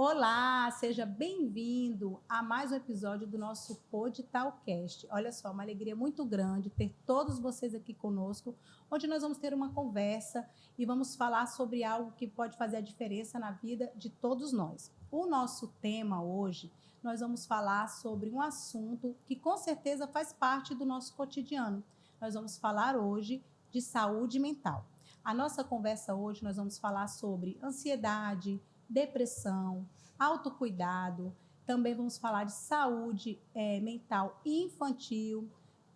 Olá, seja bem-vindo a mais um episódio do nosso Poditalcast. Olha só, uma alegria muito grande ter todos vocês aqui conosco, onde nós vamos ter uma conversa e vamos falar sobre algo que pode fazer a diferença na vida de todos nós. O nosso tema hoje, nós vamos falar sobre um assunto que com certeza faz parte do nosso cotidiano. Nós vamos falar hoje de saúde mental. A nossa conversa hoje, nós vamos falar sobre ansiedade, depressão, autocuidado, também vamos falar de saúde mental infantil,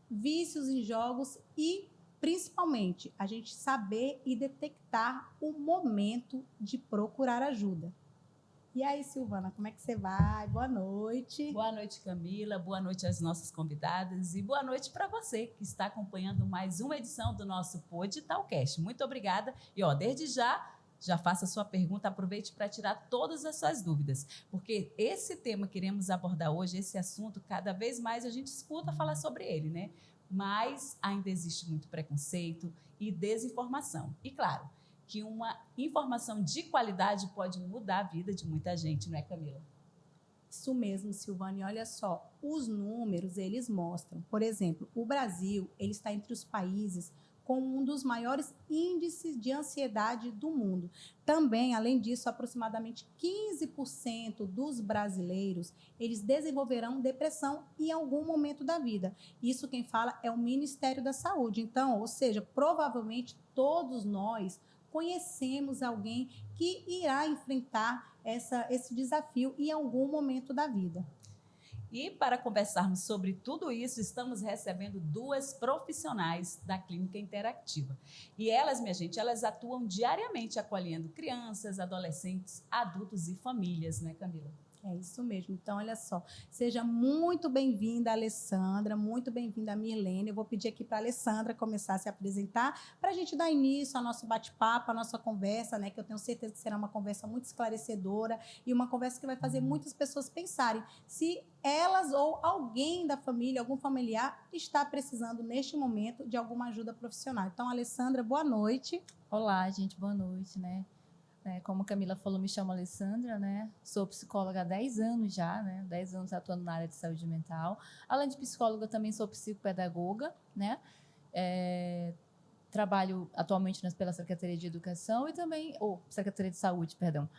vícios em jogos e, principalmente, a gente saber e detectar o momento de procurar ajuda. E aí, Silvana, como é que você vai? Boa noite. Boa noite, Camila. Boa noite às nossas convidadas e boa noite para você que está acompanhando mais uma edição do nosso Poditalcast. Muito obrigada. E, desde já faça a sua pergunta, aproveite para tirar todas as suas dúvidas, porque esse tema que queremos abordar hoje, esse assunto, cada vez mais a gente escuta falar sobre ele, né? Mas ainda existe muito preconceito e desinformação. E claro, que uma informação de qualidade pode mudar a vida de muita gente, não é, Camila? Isso mesmo, Silvana. E olha só, os números, eles mostram. Por exemplo, o Brasil, ele está entre os países com um dos maiores índices de ansiedade do mundo. Também, além disso, aproximadamente 15% dos brasileiros, eles desenvolverão depressão em algum momento da vida. Isso quem fala é o Ministério da Saúde. Então, ou seja, provavelmente todos nós conhecemos alguém que irá enfrentar esse desafio em algum momento da vida. E para conversarmos sobre tudo isso, estamos recebendo duas profissionais da Clínica Interativa. E elas, minha gente, elas atuam diariamente acolhendo crianças, adolescentes, adultos e famílias, né, Camila? É isso mesmo. Então, olha só, seja muito bem-vinda, Alessandra, muito bem-vinda, Mirlene. Eu vou pedir aqui para a Alessandra começar a se apresentar para a gente dar início ao nosso bate-papo, à nossa conversa, né? Que eu tenho certeza que será uma conversa muito esclarecedora e uma conversa que vai fazer muitas pessoas pensarem se elas ou alguém da família, algum familiar, está precisando neste momento de alguma ajuda profissional. Então, Alessandra, boa noite. Olá, gente, boa noite, né? Como a Camila falou, me chamo Alessandra, né? Sou psicóloga há 10 anos já, né? 10 anos atuando na área de saúde mental. Além de psicóloga, também sou psicopedagoga, né? Trabalho atualmente pela Secretaria de Educação e também, Secretaria de Saúde, perdão.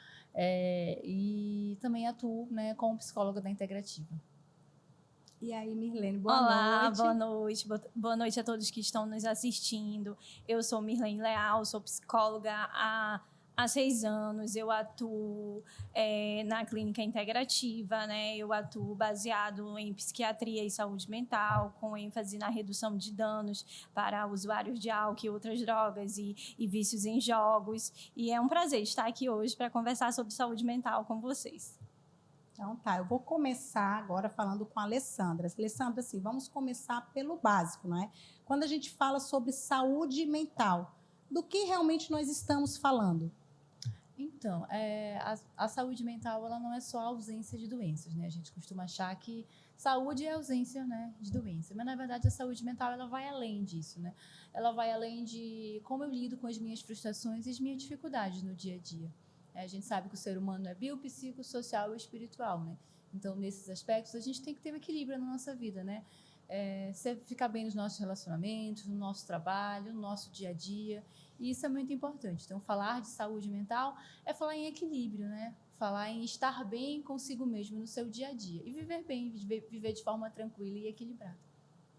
E também atuo, né, como psicóloga da Integrativa. E aí, Mirlene, boa noite. Boa noite. Boa noite a todos que estão nos assistindo. Eu sou Mirlene Leal, sou psicóloga há 6 anos. Eu atuo na Clínica Integrativa, né? Eu atuo baseado em psiquiatria e saúde mental, com ênfase na redução de danos para usuários de álcool e outras drogas e vícios em jogos. E é um prazer estar aqui hoje para conversar sobre saúde mental com vocês. Então tá, eu vou começar agora falando com a Alessandra. Alessandra, assim, vamos começar pelo básico, não é? Quando a gente fala sobre saúde mental, do que realmente nós estamos falando? Então, a saúde mental, ela não é só a ausência de doenças, né? A gente costuma achar que saúde é ausência, né, de doença, mas na verdade a saúde mental, ela vai além disso, né? Ela vai além de como eu lido com as minhas frustrações e as minhas dificuldades no dia a dia. A gente sabe que o ser humano é biopsico, social e espiritual, né? Então, nesses aspectos, a gente tem que ter um equilíbrio na nossa vida, né? Ficar bem nos nossos relacionamentos, no nosso trabalho, no nosso dia a dia. E isso é muito importante. Então, falar de saúde mental é falar em equilíbrio, né? Falar em estar bem consigo mesmo no seu dia a dia. E viver bem, viver de forma tranquila e equilibrada.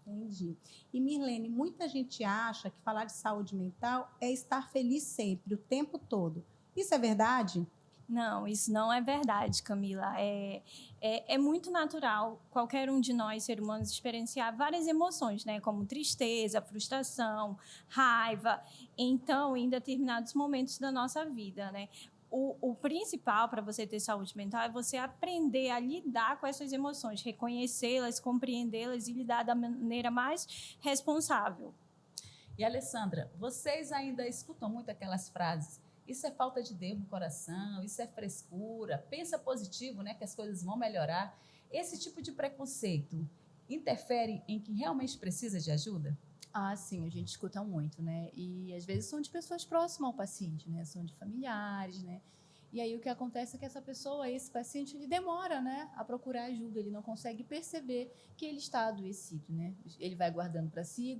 Entendi. E, Mirlene, muita gente acha que falar de saúde mental é estar feliz sempre, o tempo todo. Isso é verdade? Não, isso não é verdade, Camila. É muito natural qualquer um de nós, seres humanos, experienciar várias emoções, né? Como tristeza, frustração, raiva. Então, em determinados momentos da nossa vida, né? O principal para você ter saúde mental é você aprender a lidar com essas emoções, reconhecê-las, compreendê-las e lidar da maneira mais responsável. E, Alessandra, vocês ainda escutam muito aquelas frases: isso é falta de Deus no coração, isso é frescura, pensa positivo, né, que as coisas vão melhorar. Esse tipo de preconceito interfere em quem realmente precisa de ajuda? Ah, sim, a gente escuta muito, né? E às vezes são de pessoas próximas ao paciente, né? São de familiares, né? E aí o que acontece é que esse paciente, ele demora, né, a procurar ajuda, ele não consegue perceber que ele está adoecido, né? Ele vai guardando para si,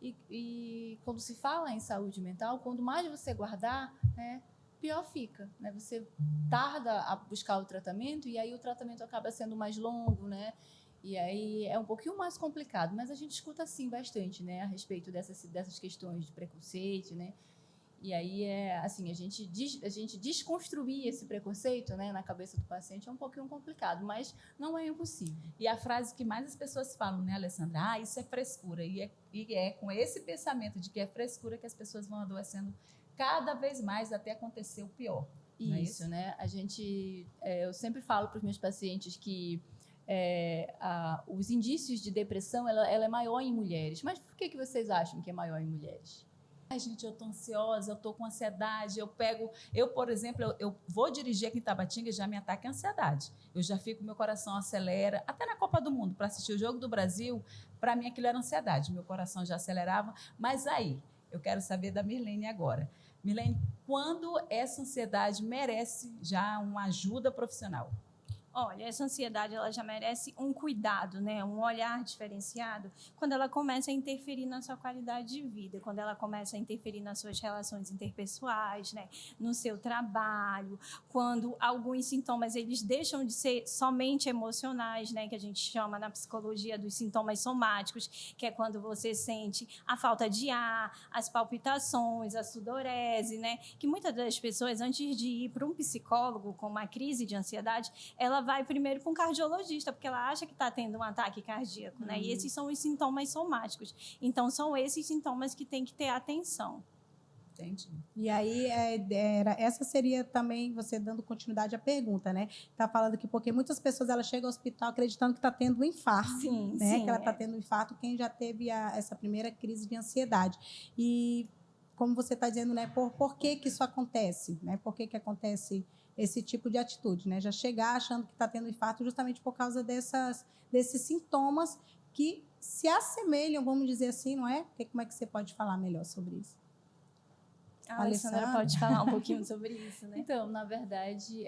e quando se fala em saúde mental, quanto mais você guardar, né, pior fica, né? Você tarda a buscar o tratamento e aí o tratamento acaba sendo mais longo, né? E aí é um pouquinho mais complicado, mas a gente escuta sim bastante, né, a respeito dessas questões de preconceito, né? E aí assim, a gente desconstruir esse preconceito, né, na cabeça do paciente é um pouquinho complicado, mas não é impossível. E a frase que mais as pessoas falam, né, Alessandra? Isso é frescura. E é com esse pensamento de que é frescura que as pessoas vão adoecendo cada vez mais até acontecer o pior. Isso, né? Eu sempre falo para os meus pacientes que os indícios de depressão ela é maior em mulheres. Mas por que vocês acham que é maior em mulheres? Ai, gente, eu tô ansiosa, eu tô com ansiedade, por exemplo, eu vou dirigir aqui em Tabatinga e já me ataca a ansiedade. Eu já fico, meu coração acelera, até na Copa do Mundo, para assistir o Jogo do Brasil, para mim aquilo era ansiedade, meu coração já acelerava. Mas aí, eu quero saber da Mirlene agora. Mirlene, quando essa ansiedade merece já uma ajuda profissional? Olha, essa ansiedade ela já merece um cuidado, né? Um olhar diferenciado quando ela começa a interferir na sua qualidade de vida, quando ela começa a interferir nas suas relações interpessoais, né? No seu trabalho, quando alguns sintomas eles deixam de ser somente emocionais, né? Que a gente chama na psicologia dos sintomas somáticos, que é quando você sente a falta de ar, as palpitações, a sudorese, né? Que muitas das pessoas, antes de ir para um psicólogo com uma crise de ansiedade, ela vai primeiro para um cardiologista, porque ela acha que está tendo um ataque cardíaco, né? E esses são os sintomas somáticos. Então, são esses sintomas que tem que ter atenção. Entendi. E aí, essa seria também, você dando continuidade à pergunta, né? Está falando que porque muitas pessoas elas chegam ao hospital acreditando que está tendo um infarto, Sim, né? sim. Que ela está tendo um infarto, quem já teve essa primeira crise de ansiedade. E, como você está dizendo, né? Por que isso acontece, né? Por que acontece esse tipo de atitude, né? Já chegar achando que está tendo infarto justamente por causa desses sintomas que se assemelham, vamos dizer assim, não é? Como é que você pode falar melhor sobre isso? A Alessandra pode falar um pouquinho sobre isso, né? Então, na verdade,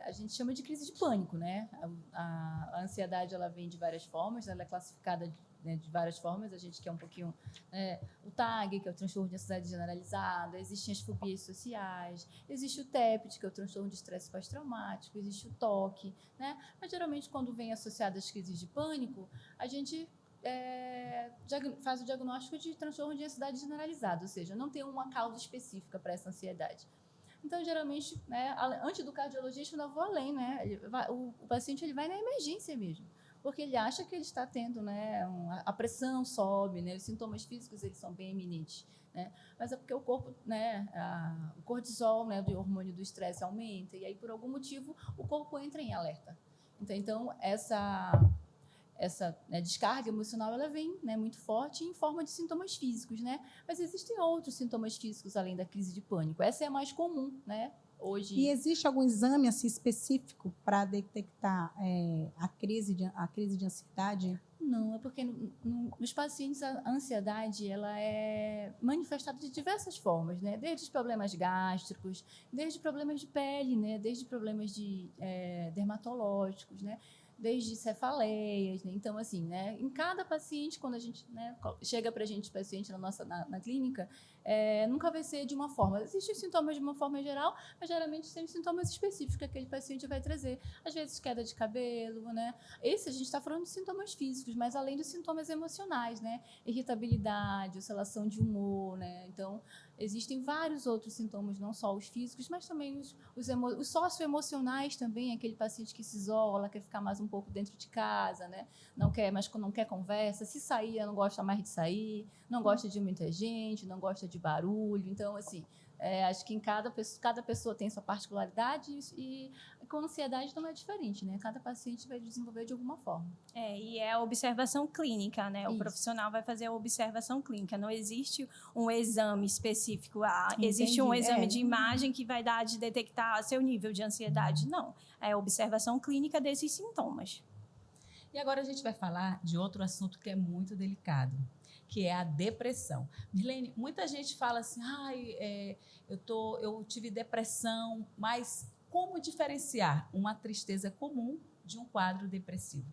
a gente chama de crise de pânico, né? A ansiedade, ela vem de várias formas, ela é classificada de várias formas. A gente quer um pouquinho o TAG, que é o transtorno de ansiedade generalizada, existem as fobias sociais, existe o TEPT, que é o transtorno de estresse pós-traumático, existe o TOC, né? Mas geralmente quando vem associado às crises de pânico, a gente faz o diagnóstico de transtorno de ansiedade generalizada, ou seja, não tem uma causa específica para essa ansiedade. Então, geralmente, né, antes do cardiologista, eu não vou além, né? O paciente ele vai na emergência mesmo, porque ele acha que ele está tendo, né, a pressão sobe, né, os sintomas físicos eles são bem eminentes, né, mas é porque o corpo, né, o cortisol, né, do hormônio do estresse aumenta, e aí, por algum motivo, o corpo entra em alerta. Então essa descarga emocional ela vem, né, muito forte em forma de sintomas físicos, né? Mas existem outros sintomas físicos além da crise de pânico. Essa é a mais comum, né? Hoje. E existe algum exame assim, específico para detectar a crise de ansiedade? Não, é porque nos pacientes a ansiedade ela é manifestada de diversas formas, né? Desde os problemas gástricos, desde problemas de pele, né? Desde problemas dermatológicos, né? Desde cefaleias, né? Então, assim, né? Em cada paciente, quando a gente, né, chega para a gente, paciente na clínica, nunca vai ser de uma forma. Existem sintomas de uma forma geral, mas geralmente tem sintomas específicos que aquele paciente vai trazer. Às vezes, queda de cabelo, né? Esse a gente está falando de sintomas físicos, mas além dos sintomas emocionais, né? Irritabilidade, oscilação de humor, né? Então, existem vários outros sintomas, não só os físicos, mas também os socioemocionais também, aquele paciente que se isola, quer ficar mais um pouco dentro de casa, né? Não quer conversa, se sair, não gosta mais de sair, não gosta de muita gente, não gosta de barulho. Então, assim, acho que cada pessoa tem sua particularidade e com ansiedade não é diferente, né? Cada paciente vai desenvolver de alguma forma. E é a observação clínica, né? Isso. O profissional vai fazer a observação clínica. Não existe um exame específico. Existe um exame de imagem que vai dar de detectar seu nível de ansiedade. Não. É a observação clínica desses sintomas. E agora a gente vai falar de outro assunto que é muito delicado, que é a depressão. Mirlene, muita gente fala assim, eu tive depressão, mas como diferenciar uma tristeza comum de um quadro depressivo?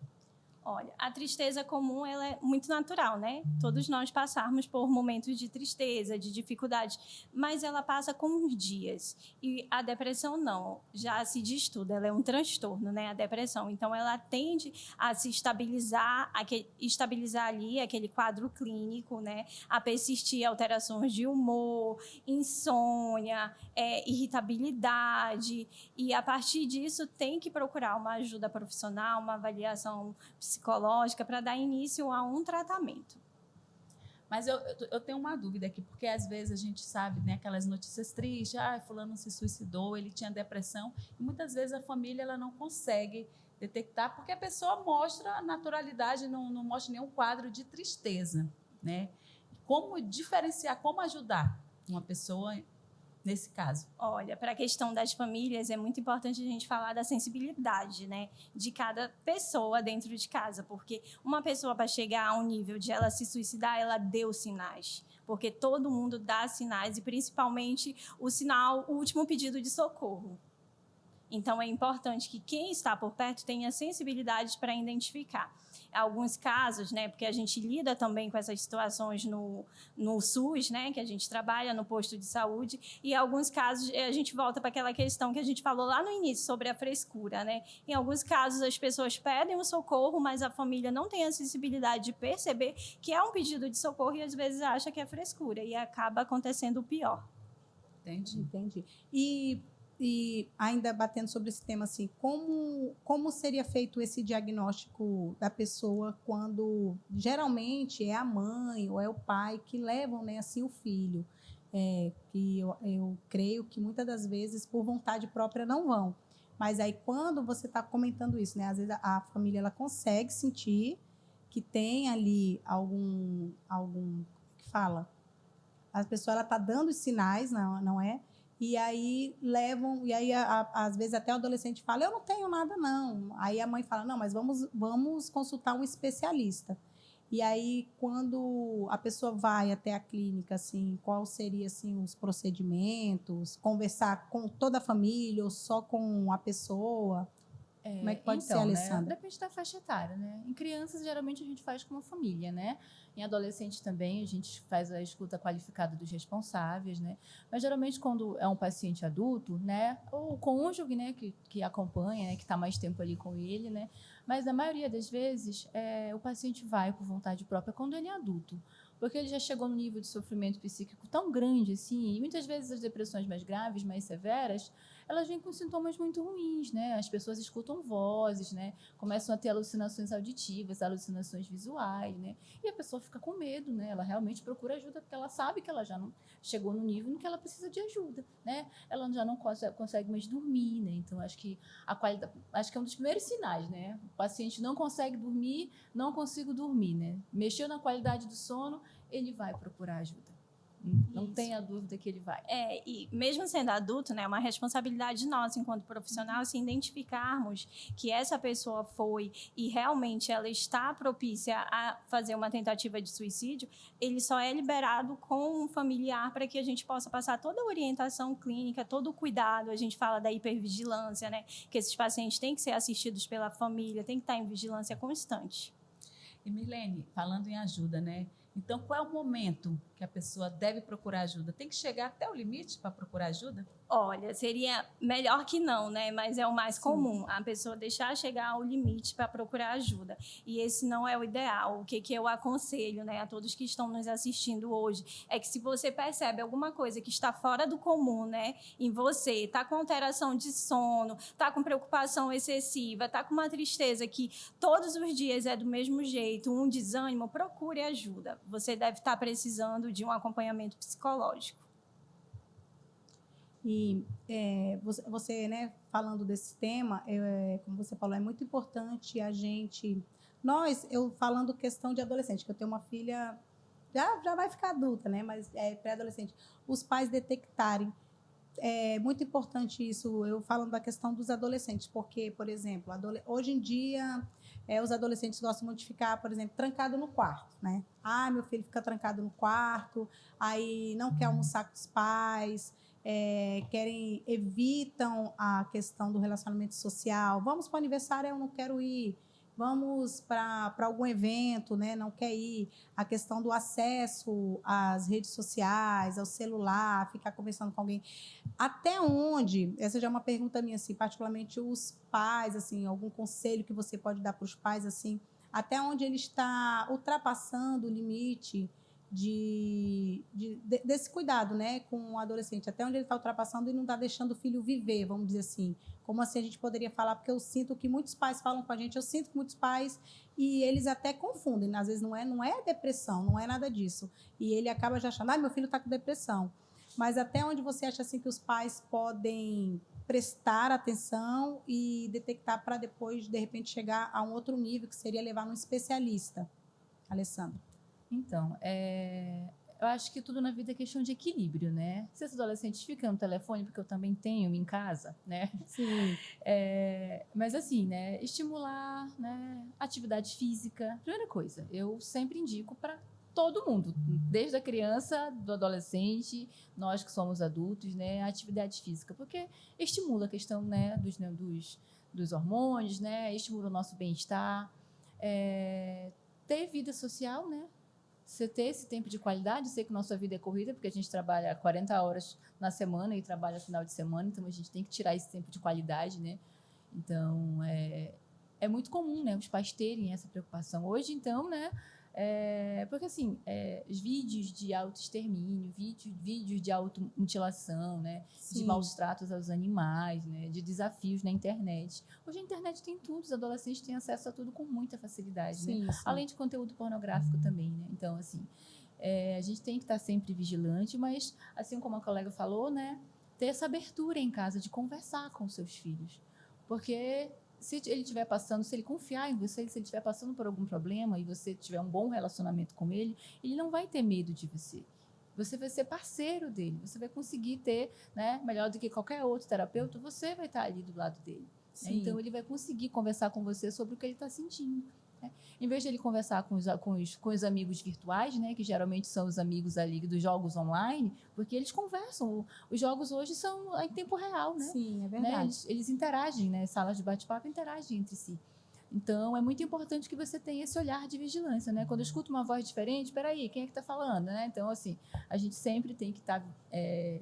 Olha, a tristeza comum ela é muito natural, né? Todos nós passamos por momentos de tristeza, de dificuldade, mas ela passa com uns dias. E a depressão não, já se diz tudo, ela é um transtorno, né? A depressão. Então, ela tende a se estabilizar ali aquele quadro clínico, né? A persistir alterações de humor, insônia, irritabilidade. E, a partir disso, tem que procurar uma ajuda profissional, uma avaliação psicológica para dar início a um tratamento. Mas eu tenho uma dúvida aqui, porque às vezes a gente sabe, né, aquelas notícias tristes, fulano se suicidou, ele tinha depressão, e muitas vezes a família ela não consegue detectar, porque a pessoa mostra a naturalidade, não mostra nenhum quadro de tristeza, né? Como diferenciar, como ajudar uma pessoa nesse caso? Olha, para a questão das famílias, é muito importante a gente falar da sensibilidade, né, de cada pessoa dentro de casa, porque uma pessoa, para chegar a um nível de ela se suicidar, ela deu sinais, porque todo mundo dá sinais, e principalmente o último pedido de socorro. Então, é importante que quem está por perto tenha sensibilidade para identificar. Alguns casos, né, porque a gente lida também com essas situações no SUS, né, que a gente trabalha no posto de saúde, e em alguns casos a gente volta para aquela questão que a gente falou lá no início sobre a frescura, né? Em alguns casos as pessoas pedem o socorro, mas a família não tem a sensibilidade de perceber que é um pedido de socorro e às vezes acha que é frescura e acaba acontecendo o pior. Entendi. E ainda batendo sobre esse tema, assim, como seria feito esse diagnóstico da pessoa quando geralmente é a mãe ou é o pai que levam, né, assim, o filho? Que eu creio que muitas das vezes, por vontade própria, não vão. Mas aí, quando você está comentando isso, né, às vezes a família ela consegue sentir que tem ali algum que fala, a pessoa ela está dando os sinais, não é? E aí levam, e aí às vezes até o adolescente fala, eu não tenho nada não. Aí a mãe fala, não, mas vamos consultar um especialista. E aí quando a pessoa vai até a clínica, assim, qual seria assim os procedimentos? Conversar com toda a família ou só com a pessoa? Como é que pode ser, Alessandra? Né? Depende da faixa etária, né? Em crianças, geralmente, a gente faz com uma família, né? Em adolescentes também, a gente faz a escuta qualificada dos responsáveis, né? Mas, geralmente, quando é um paciente adulto, né? Ou o cônjuge, né? Que acompanha, né? Que está mais tempo ali com ele, né? Mas, na maioria das vezes, o paciente vai por vontade própria quando ele é adulto. Porque ele já chegou no nível de sofrimento psíquico tão grande, assim, e muitas vezes as depressões mais graves, mais severas, elas vêm com sintomas muito ruins, né? As pessoas escutam vozes, né? Começam a ter alucinações auditivas, alucinações visuais, né? E a pessoa fica com medo, né? Ela realmente procura ajuda porque ela sabe que ela já não chegou no nível em que ela precisa de ajuda, né? Ela já não consegue mais dormir, né? Então, acho que é um dos primeiros sinais, né? O paciente não consegue dormir, não consigo dormir, né? Mexeu na qualidade do sono, ele vai procurar ajuda. Não tenha dúvida que ele vai. E mesmo sendo adulto, né, é uma responsabilidade nossa, enquanto profissional, se identificarmos que essa pessoa foi e realmente ela está propícia a fazer uma tentativa de suicídio, ele só é liberado com um familiar para que a gente possa passar toda a orientação clínica, todo o cuidado. A gente fala da hipervigilância, né, que esses pacientes têm que ser assistidos pela família, têm que estar em vigilância constante. E Mirlene, falando em ajuda, né? Então, qual é o momento que a pessoa deve procurar ajuda? Tem que chegar até o limite para procurar ajuda? Olha, seria melhor que não, né? Mas é o mais comum, a pessoa deixar chegar ao limite para procurar ajuda. E esse não é o ideal. O que eu aconselho, né, a todos que estão nos assistindo hoje, é que se você percebe alguma coisa que está fora do comum, né, em você, está com alteração de sono, está com preocupação excessiva, está com uma tristeza que todos os dias é do mesmo jeito, um desânimo, procure ajuda. Você deve estar precisando de um acompanhamento psicológico. E você, né, falando desse tema, como você falou, é muito importante a gente... eu falando questão de adolescente, que eu tenho uma filha, já vai ficar adulta, né, mas é pré-adolescente, os pais detectarem é muito importante isso, eu falando da questão dos adolescentes, porque, por exemplo, hoje em dia, os adolescentes gostam muito de ficar, por exemplo, trancado no quarto, né? Ah, meu filho fica trancado no quarto, aí não quer almoçar com os pais, evitam a questão do relacionamento social. Vamos para o aniversário, eu não quero ir. Vamos para algum evento, né? Não quer ir. A questão do acesso às redes sociais, ao celular, ficar conversando com alguém. Até onde, essa já é uma pergunta minha, assim, particularmente os pais, assim, algum conselho que você pode dar para os pais, assim, até onde ele está ultrapassando o limite desse cuidado, né, com o adolescente, até onde ele está ultrapassando e não está deixando o filho viver, vamos dizer assim. Como assim a gente poderia falar? Porque eu sinto que muitos pais falam com a gente, eu sinto que muitos pais, e eles até confundem, às vezes não é depressão, não é nada disso. E ele acaba já achando, meu filho está com depressão. Mas até onde você acha assim que os pais podem prestar atenção e detectar para depois, de repente, chegar a um outro nível, que seria levar num especialista? Alessandra. Então, eu acho que tudo na vida é questão de equilíbrio, né? Se os adolescentes ficam no telefone, porque eu também tenho em casa, né? Sim. Mas assim, né? Estimular, né? Atividade física. Primeira coisa, eu sempre indico para todo mundo, desde a criança, do adolescente, nós que somos adultos, né? A atividade física, porque estimula a questão, né? Dos hormônios, né? Estimula o nosso bem-estar. Ter vida social, né? Você ter esse tempo de qualidade, sei que nossa vida é corrida, porque a gente trabalha 40 horas na semana e trabalha final de semana, então a gente tem que tirar esse tempo de qualidade, né? Então, é muito comum, né, os pais terem essa preocupação. Hoje, então, né, porque assim, os vídeos de autoextermínio, vídeos de automutilação, né, de maus tratos aos animais, né, de desafios na internet. Hoje a internet tem tudo, os adolescentes têm acesso a tudo com muita facilidade, Sim, né? sim. Além de conteúdo pornográfico também, né? Então, assim, a gente tem que estar sempre vigilante, mas, assim como a colega falou, né, ter essa abertura em casa de conversar com seus filhos. Porque se ele estiver passando, se ele confiar em você, se ele estiver passando por algum problema e você tiver um bom relacionamento com ele, ele não vai ter medo de você. Você vai ser parceiro dele, você vai conseguir ter, né, melhor do que qualquer outro terapeuta, você vai estar ali do lado dele. Né? Então, ele vai conseguir conversar com você sobre o que ele está sentindo. Né? Em vez de ele conversar com os amigos virtuais, né, que geralmente são os amigos ali dos jogos online, porque eles conversam. Os jogos hoje são em tempo real, né? Sim, é verdade. Né? Eles interagem, né? Salas de bate-papo interagem entre si. Então, é muito importante que você tenha esse olhar de vigilância, né? Quando eu escuto uma voz diferente, espera aí, quem é que está falando, né? Então, assim, a gente sempre tem que estar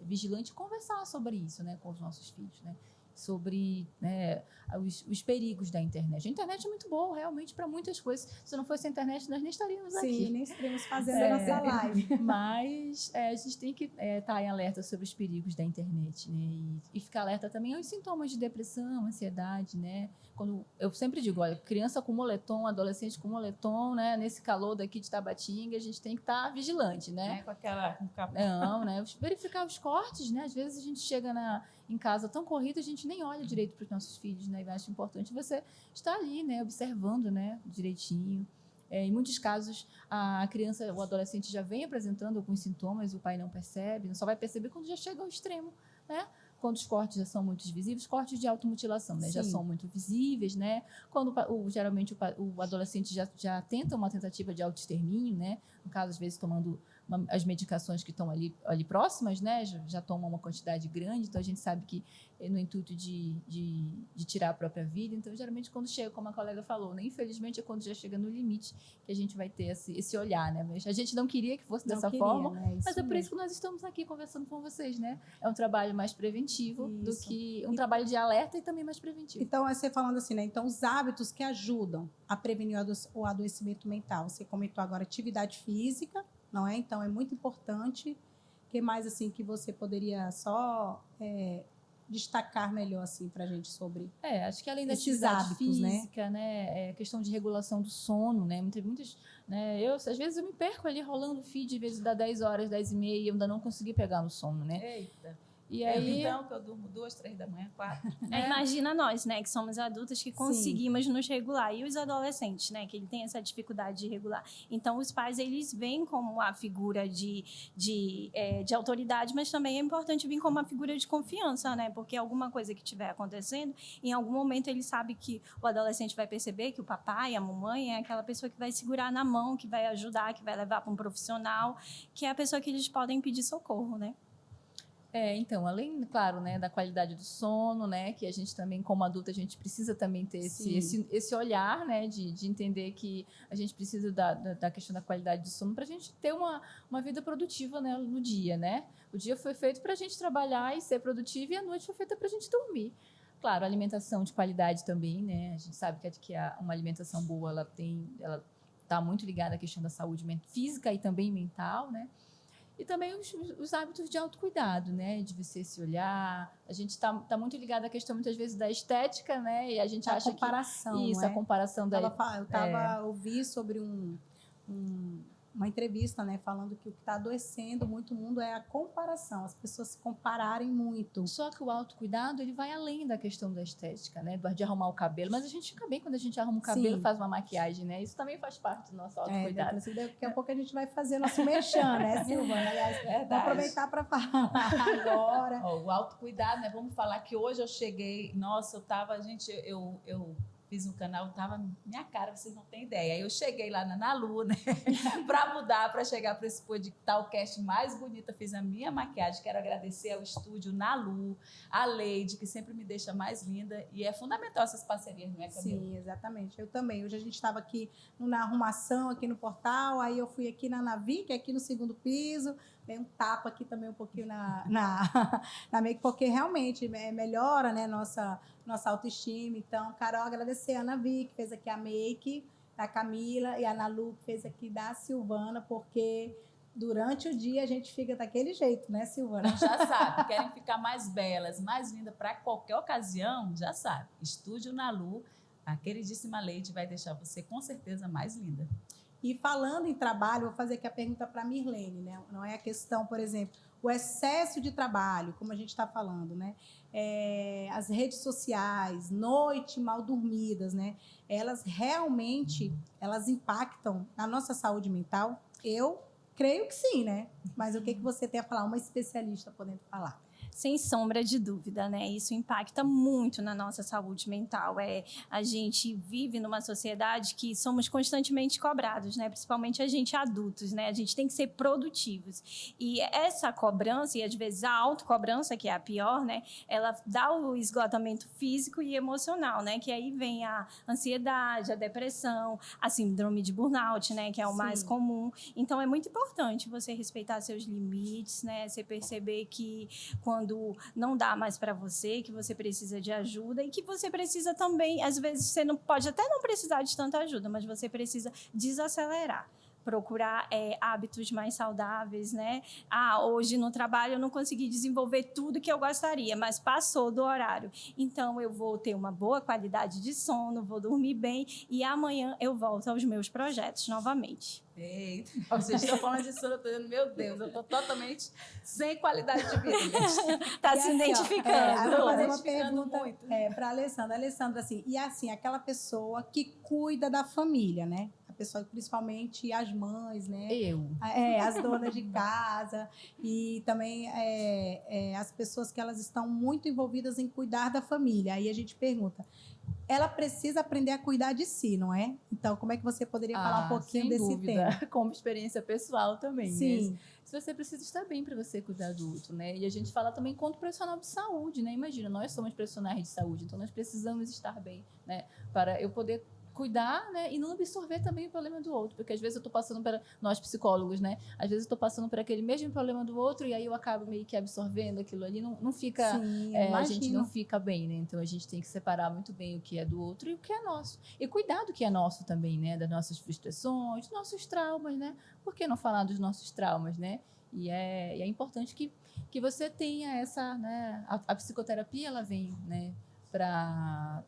vigilante e conversar sobre isso, né, com os nossos filhos, né? Sobre, né, os perigos da internet. A internet é muito boa, realmente, para muitas coisas. Se não fosse a internet, nós nem estaríamos aqui. Sim, nem estaríamos fazendo a nossa live. Mas a gente tem que estar em alerta sobre os perigos da internet, né? E ficar alerta também aos sintomas de depressão, ansiedade, né? Quando eu sempre digo, olha, criança com moletom, adolescente com moletom, né? Nesse calor daqui de Tabatinga, a gente tem que estar vigilante, né? Com aquela... Não, né? Verificar os cortes, né? Às vezes a gente chega em casa tão corrida, a gente nem olha direito para os nossos filhos, né? E eu acho importante você estar ali, né? Observando, né? Direitinho. Em muitos casos, a criança, o adolescente já vem apresentando alguns sintomas, o pai não percebe, só vai perceber quando já chega ao extremo, né? Quando os cortes já são muito visíveis, cortes de automutilação, né? Já são muito visíveis, né? Quando geralmente o adolescente já tenta uma tentativa de autoextermínio, né? No caso, às vezes, tomando as medicações que estão ali próximas, né? Já tomam uma quantidade grande, então a gente sabe que no intuito de tirar a própria vida. Então, geralmente, quando chega, como a colega falou, né? Infelizmente, é quando já chega no limite que a gente vai ter esse olhar, né? Mas a gente não queria que fosse dessa forma, né? mas é por isso que nós estamos aqui conversando com vocês, né? É um trabalho mais preventivo do que um trabalho de alerta e também mais preventivo. Então, você falando assim, né? Então, os hábitos que ajudam a prevenir o adoecimento mental. Você comentou agora atividade física, não é? Então, é muito importante. O que mais, assim, que você poderia só destacar melhor, assim, pra gente sobre acho que além da esses atividade hábitos, física, né? Questão de regulação do sono, né? Muitas, né? Às vezes, eu me perco ali rolando o feed, às vezes dá 10 horas, 10 e meia, e eu ainda não consegui pegar no sono, né? Eita. E aí... Então, que eu durmo 2, 3 da manhã, 4. Imagina nós, né, que somos adultas que conseguimos nos regular. E os adolescentes, né, que ele tem essa dificuldade de regular. Então, os pais, eles veem como a figura de autoridade, mas também é importante vir como uma figura de confiança, né? Porque alguma coisa que estiver acontecendo, em algum momento ele sabe que o adolescente vai perceber que o papai, a mamãe, é aquela pessoa que vai segurar na mão, que vai ajudar, que vai levar para um profissional, que é a pessoa que eles podem pedir socorro, né? Então, além, claro, né, da qualidade do sono, né, que a gente também, como adulta, a gente precisa também ter esse olhar, né, de entender que a gente precisa da questão da qualidade do sono para a gente ter uma vida produtiva, né, no dia, né? O dia foi feito para a gente trabalhar e ser produtivo e a noite foi feita para a gente dormir. Claro, alimentação de qualidade também, né? A gente sabe que uma alimentação boa, ela está muito ligada à questão da saúde física e também mental, né? E também os hábitos de autocuidado, né? De você se olhar. A gente está muito ligado à questão, muitas vezes, da estética, né? E a gente acha comparação, que... Isso, a comparação da... Eu ouvi sobre uma entrevista, né, falando que o que está adoecendo muito o mundo é a comparação, as pessoas se compararem muito. Só que o autocuidado, ele vai além da questão da estética, né, de arrumar o cabelo, mas a gente fica bem quando a gente arruma o cabelo, faz uma maquiagem, né, isso também faz parte do nosso autocuidado. Daqui a pouco a gente vai fazer nosso merchan, né, Silvana? Aliás, vou aproveitar para falar agora. O autocuidado, né, vamos falar que hoje eu cheguei, nossa, eu fiz um canal, tava minha cara, vocês não têm ideia. Aí eu cheguei lá na Nalu, né? Para mudar, para chegar para esse podcast mais bonita, fiz a minha maquiagem. Quero agradecer ao estúdio Nalu, a Leide, que sempre me deixa mais linda. E é fundamental essas parcerias, não é, Camila? Sim, exatamente. Eu também. Hoje a gente estava aqui na arrumação, aqui no portal, aí eu fui aqui na Navi, que é aqui no 2º piso, dei um tapa aqui também um pouquinho na make, porque realmente melhora, né, nossa autoestima. Então, Carol, agradecer a Navi, que fez aqui a make da Camila, e a Nalu, que fez aqui da Silvana, porque durante o dia a gente fica daquele jeito, né, Silvana? Já sabe, querem ficar mais belas, mais lindas para qualquer ocasião, já sabe. Estúdio Nalu, a queridíssima Leide vai deixar você com certeza mais linda. E falando em trabalho, vou fazer aqui a pergunta para a Mirlene, né? Não é a questão, por exemplo, o excesso de trabalho, como a gente está falando, né? As redes sociais, noite mal dormidas, né? Elas realmente, elas impactam na nossa saúde mental? Eu creio que sim, né? Mas o que você tem a falar? Uma especialista podendo falar. Sem sombra de dúvida, né? Isso impacta muito na nossa saúde mental. A gente vive numa sociedade que somos constantemente cobrados, né? Principalmente a gente adultos, né? A gente tem que ser produtivos. E essa cobrança, e às vezes a autocobrança, que é a pior, né? Ela dá o esgotamento físico e emocional, né? Que aí vem a ansiedade, a depressão, a síndrome de burnout, né? Que é o mais comum. Então, é muito importante você respeitar seus limites, né? Você perceber que quando não dá mais para você, que você precisa de ajuda e que você precisa também, às vezes você não pode até não precisar de tanta ajuda, mas você precisa desacelerar. Procurar hábitos mais saudáveis, né? Hoje no trabalho eu não consegui desenvolver tudo que eu gostaria, mas passou do horário. Então, eu vou ter uma boa qualidade de sono, vou dormir bem e amanhã eu volto aos meus projetos novamente. Eita, vocês estão falando de sono, eu estou dizendo, meu Deus, eu estou totalmente sem qualidade de vida, gente. Está se identificando. Eu vou fazer uma pergunta para a Alessandra. Alessandra, assim, e assim, aquela pessoa que cuida da família, né? Pessoal, principalmente as mães, né? As donas de casa e também as pessoas que elas estão muito envolvidas em cuidar da família. Aí a gente pergunta, ela precisa aprender a cuidar de si, não é? Então, como é que você poderia falar um pouquinho desse tema? Como experiência pessoal também. Sim. Né? Se você precisa estar bem para você cuidar do outro, né? E a gente fala também quanto profissional de saúde, né? Imagina, nós somos profissionais de saúde, então nós precisamos estar bem, né? Para eu poder cuidar, né, e não absorver também o problema do outro, porque às vezes eu estou passando nós psicólogos, né, às vezes eu estou passando por aquele mesmo problema do outro e aí eu acabo meio que absorvendo aquilo ali, não fica, a gente não fica bem, né, então a gente tem que separar muito bem o que é do outro e o que é nosso, e cuidar do que é nosso também, né, das nossas frustrações, dos nossos traumas, né, por que não falar dos nossos traumas, né, e é importante que você tenha essa, né, a psicoterapia, ela vem, né, para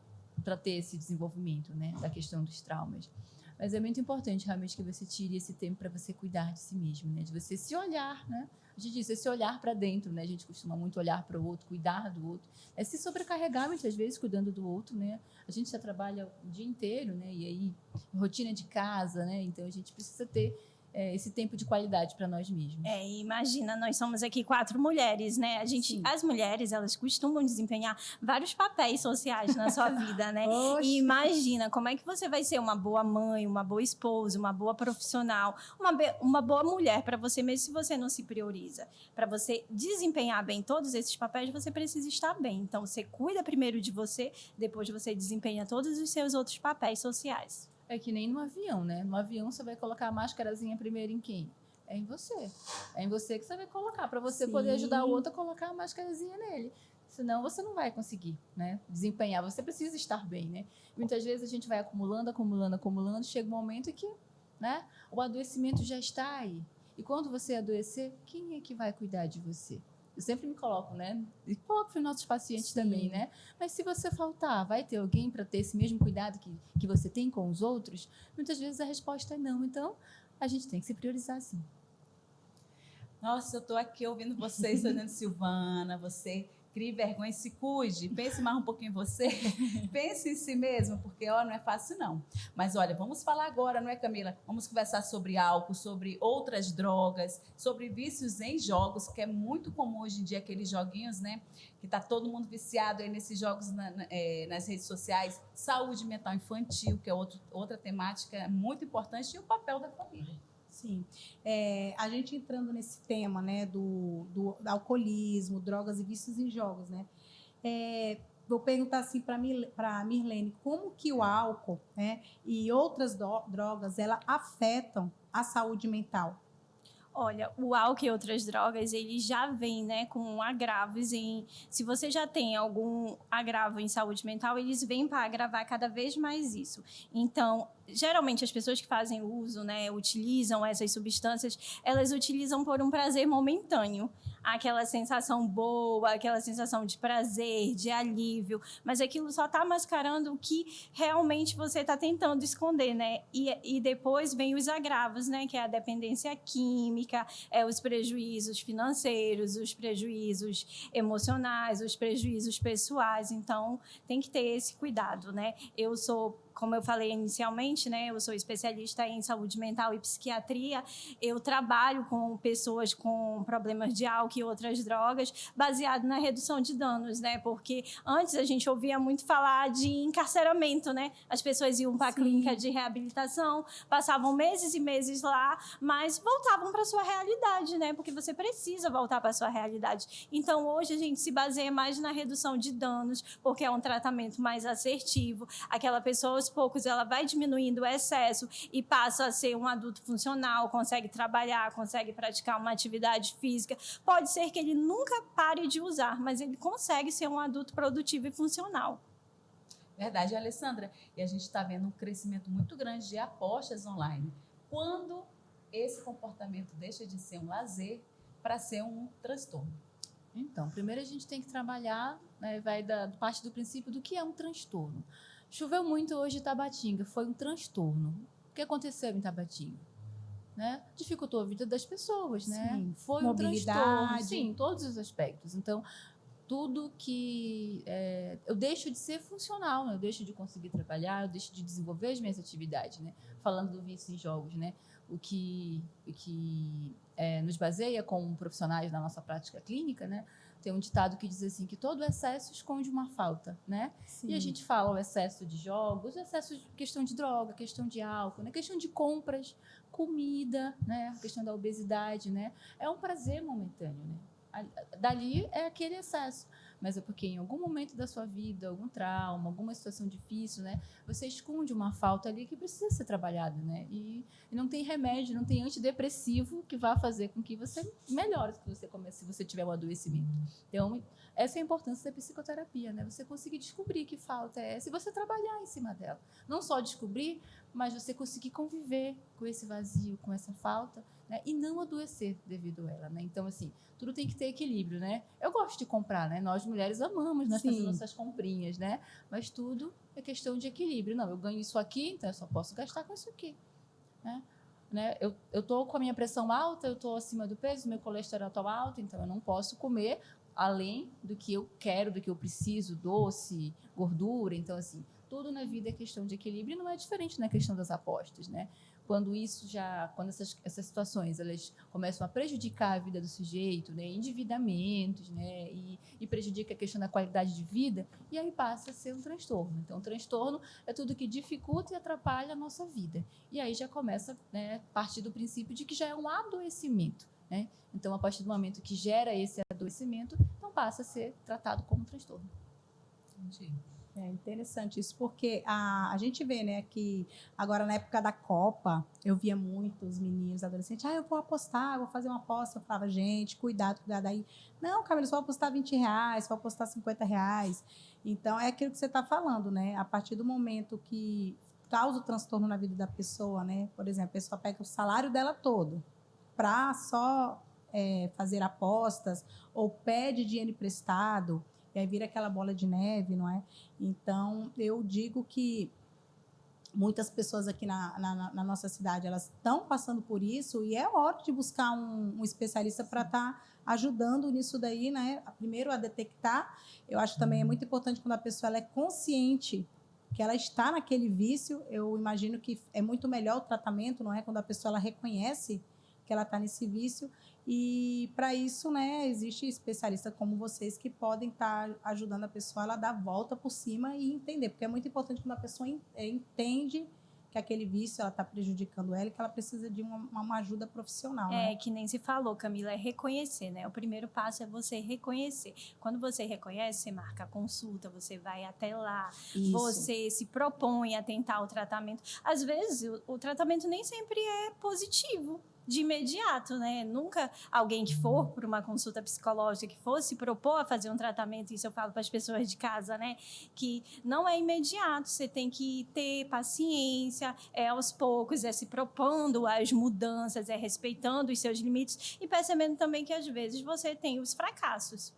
ter esse desenvolvimento, né, da questão dos traumas. Mas é muito importante realmente que você tire esse tempo para você cuidar de si mesmo, né? De você se olhar, né? A gente diz, esse olhar para dentro, né? A gente costuma muito olhar para o outro, cuidar do outro. É se sobrecarregar muitas vezes cuidando do outro, né? A gente já trabalha o dia inteiro, né? E aí, rotina de casa, né? Então, a gente precisa ter esse tempo de qualidade para nós mesmos. Imagina, nós somos aqui 4 mulheres, né? As mulheres, elas costumam desempenhar vários papéis sociais na sua vida, né? E imagina como é que você vai ser uma boa mãe, uma boa esposa, uma boa profissional, uma boa mulher para você mesmo se você não se prioriza. Para você desempenhar bem todos esses papéis, você precisa estar bem. Então, você cuida primeiro de você, depois você desempenha todos os seus outros papéis sociais. É que nem no avião, né? No avião você vai colocar a máscarazinha primeiro em quem? É em você. É em você que você vai colocar, para você poder ajudar o outro a colocar a máscarazinha nele. Senão você não vai conseguir, né, desempenhar. Você precisa estar bem, né? Muitas vezes a gente vai acumulando, chega um momento que, né, o adoecimento já está aí. E quando você adoecer, quem é que vai cuidar de você? Eu sempre me coloco, né? E coloco para os nossos pacientes também, né? Mas se você faltar, vai ter alguém para ter esse mesmo cuidado que você tem com os outros? Muitas vezes a resposta é não. Então, a gente tem que se priorizar, sim. Nossa, eu estou aqui ouvindo vocês, Dona Silvana, você crie vergonha e se cuide, pense mais um pouquinho em você, pense em si mesmo, porque não é fácil não. Mas olha, vamos falar agora, não é, Camila? Vamos conversar sobre álcool, sobre outras drogas, sobre vícios em jogos, que é muito comum hoje em dia, aqueles joguinhos, né? Que está todo mundo viciado aí nesses jogos nas redes sociais. Saúde mental infantil, que é outra temática muito importante, e o papel da família. Sim, a gente entrando nesse tema, né, do alcoolismo, drogas e vícios em jogos, né, vou perguntar assim para a Mirlene, como que o álcool, né, e outras drogas, elas afetam a saúde mental? Olha, o álcool e outras drogas, eles já vêm, né, com agravos se você já tem algum agravo em saúde mental, eles vêm para agravar cada vez mais isso. Então, geralmente as pessoas que fazem uso, né, utilizam essas substâncias, elas utilizam por um prazer momentâneo. Aquela sensação boa, aquela sensação de prazer, de alívio, mas aquilo só está mascarando o que realmente você está tentando esconder, né? E depois vem os agravos, né? Que é a dependência química, os prejuízos financeiros, os prejuízos emocionais, os prejuízos pessoais. Então, tem que ter esse cuidado, né? Como eu falei inicialmente, né, eu sou especialista em saúde mental e psiquiatria. Eu trabalho com pessoas com problemas de álcool e outras drogas, baseado na redução de danos, né? Porque antes a gente ouvia muito falar de encarceramento, né? As pessoas iam para a clínica de reabilitação, passavam meses e meses lá, mas voltavam para a sua realidade, né? Porque você precisa voltar para a sua realidade. Então, hoje a gente se baseia mais na redução de danos, porque é um tratamento mais assertivo. Aquela pessoa, aos poucos, ela vai diminuindo o excesso e passa a ser um adulto funcional, consegue trabalhar, consegue praticar uma atividade física. Pode ser que ele nunca pare de usar, mas ele consegue ser um adulto produtivo e funcional. Verdade, Alessandra. E a gente está vendo um crescimento muito grande de apostas online. Quando esse comportamento deixa de ser um lazer para ser um transtorno? Então, primeiro a gente tem que trabalhar, né, vai parte do princípio do que é um transtorno. Choveu muito hoje em Tabatinga, foi um transtorno. O que aconteceu em Tabatinga? Né? Dificultou a vida das pessoas, né? Sim. Foi um transtorno, sim, em todos os aspectos. Então, tudo que eu deixo de ser funcional, né? Eu deixo de conseguir trabalhar, eu deixo de desenvolver as minhas atividades, né? Falando do vício em jogos, né? O que nos baseia como profissionais na nossa prática clínica, né? Tem um ditado que diz assim, que todo excesso esconde uma falta, né? Sim. E a gente fala o excesso de jogos, o excesso de questão de droga, questão de álcool, né? Questão de compras, comida, né? A questão da obesidade, né? É um prazer momentâneo, né? Dali é aquele excesso, mas é porque em algum momento da sua vida, algum trauma, alguma situação difícil, né, você esconde uma falta ali que precisa ser trabalhada, né, e não tem remédio, não tem antidepressivo que vá fazer com que você melhore se você comece, se você tiver um adoecimento. Então, essa é a importância da psicoterapia, né, você conseguir descobrir que falta é essa e você trabalhar em cima dela. Não só descobrir, mas você conseguir conviver com esse vazio, com essa falta, né, e não adoecer devido a ela, né? Então, assim, tudo tem que ter equilíbrio, né? Eu gosto de comprar, né? Nós mulheres amamos, né? Sim. Fazer nossas comprinhas, né? Mas tudo é questão de equilíbrio. Não, eu ganho isso aqui, então eu só posso gastar com isso aqui, né? Eu tô com a minha pressão alta, eu tô acima do peso, meu colesterol tá alto, então eu não posso comer além do que eu quero, do que eu preciso, doce, gordura. Então, assim, tudo na vida é questão de equilíbrio e não é diferente na questão das apostas, né? Quando essas situações elas começam a prejudicar a vida do sujeito, né, endividamentos, né, e prejudica a questão da qualidade de vida, e aí passa a ser um transtorno. Então, o transtorno é tudo que dificulta e atrapalha a nossa vida. E aí já começa, né, a partir do princípio de que já é um adoecimento, né? Então, a partir do momento que gera esse adoecimento, então passa a ser tratado como um transtorno. Entendi. É interessante isso, porque a gente vê, né, que agora na época da Copa, eu via muitos meninos, adolescentes, eu vou apostar, vou fazer uma aposta. Eu falava, gente, cuidado aí. Não, Camila, só vou apostar R$20, só vou apostar R$50. Então, é aquilo que você está falando, né? A partir do momento que causa o transtorno na vida da pessoa, né? Por exemplo, a pessoa pega o salário dela todo para só fazer apostas ou pede dinheiro emprestado, e aí vira aquela bola de neve, não é? Então, eu digo que muitas pessoas aqui na nossa cidade, elas estão passando por isso, e é hora de buscar um especialista para estar ajudando nisso daí, né? Primeiro, a detectar. Eu acho que também é muito importante quando a pessoa ela é consciente que ela está naquele vício. Eu imagino que é muito melhor o tratamento, não é? Quando a pessoa ela reconhece que ela está nesse vício. E para isso, né, existe especialistas como vocês que podem estar ajudando a pessoa a dar a volta por cima e entender, porque é muito importante quando a pessoa entende que aquele vício ela está prejudicando ela e que ela precisa de uma ajuda profissional. É, né? que nem se falou, Camila, é reconhecer, né? O primeiro passo é você reconhecer. Quando você reconhece, você marca a consulta, você vai até lá, Isso. você se propõe a tentar o tratamento. Às vezes, o tratamento nem sempre é positivo de imediato, né? Nunca alguém que for para uma consulta psicológica, que for se propor a fazer um tratamento, isso eu falo para as pessoas de casa, né? Que não é imediato, você tem que ter paciência, aos poucos, se propondo as mudanças, respeitando os seus limites e percebendo também que às vezes você tem os fracassos.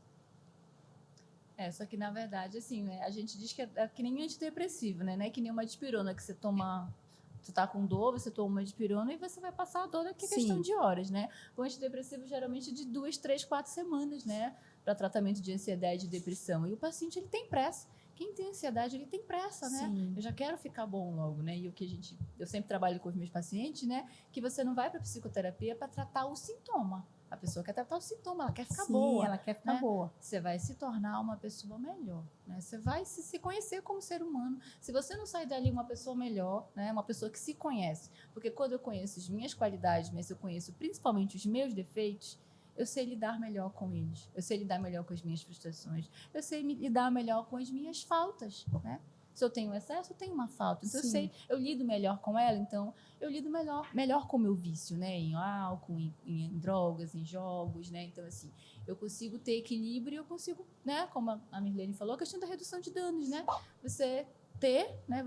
Só que na verdade, assim, né, a gente diz que é que nem antidepressivo, né? Não é que nem uma dipirona que você toma. Você tá com dor, você toma uma dipirona e você vai passar a dor daqui a questão de horas, né? O antidepressivo geralmente de 2, 3, 4 semanas, né? Para tratamento de ansiedade e depressão. E o paciente, ele tem pressa. Quem tem ansiedade, ele tem pressa, né? Sim. Eu já quero ficar bom logo, né? E o que eu sempre trabalho com os meus pacientes, né? Que você não vai para psicoterapia para tratar o sintoma. A pessoa quer tratar o sintoma, ela quer ficar boa. Ela quer ficar né? boa. Você vai se tornar uma pessoa melhor, né? Você vai se conhecer como ser humano. Se você não sair dali uma pessoa melhor, né? Uma pessoa que se conhece. Porque quando eu conheço as minhas qualidades, mas eu conheço principalmente os meus defeitos, eu sei lidar melhor com eles. Eu sei lidar melhor com as minhas frustrações. Eu sei lidar melhor com as minhas faltas, né? Se eu tenho excesso, eu tenho uma falta. Então, eu lido melhor com ela, então eu lido melhor com o meu vício, né? Em álcool, em drogas, em jogos, né? Então, assim, eu consigo ter equilíbrio e eu consigo, né? Como a Mirlene falou, a questão da redução de danos, né? Você ter, né?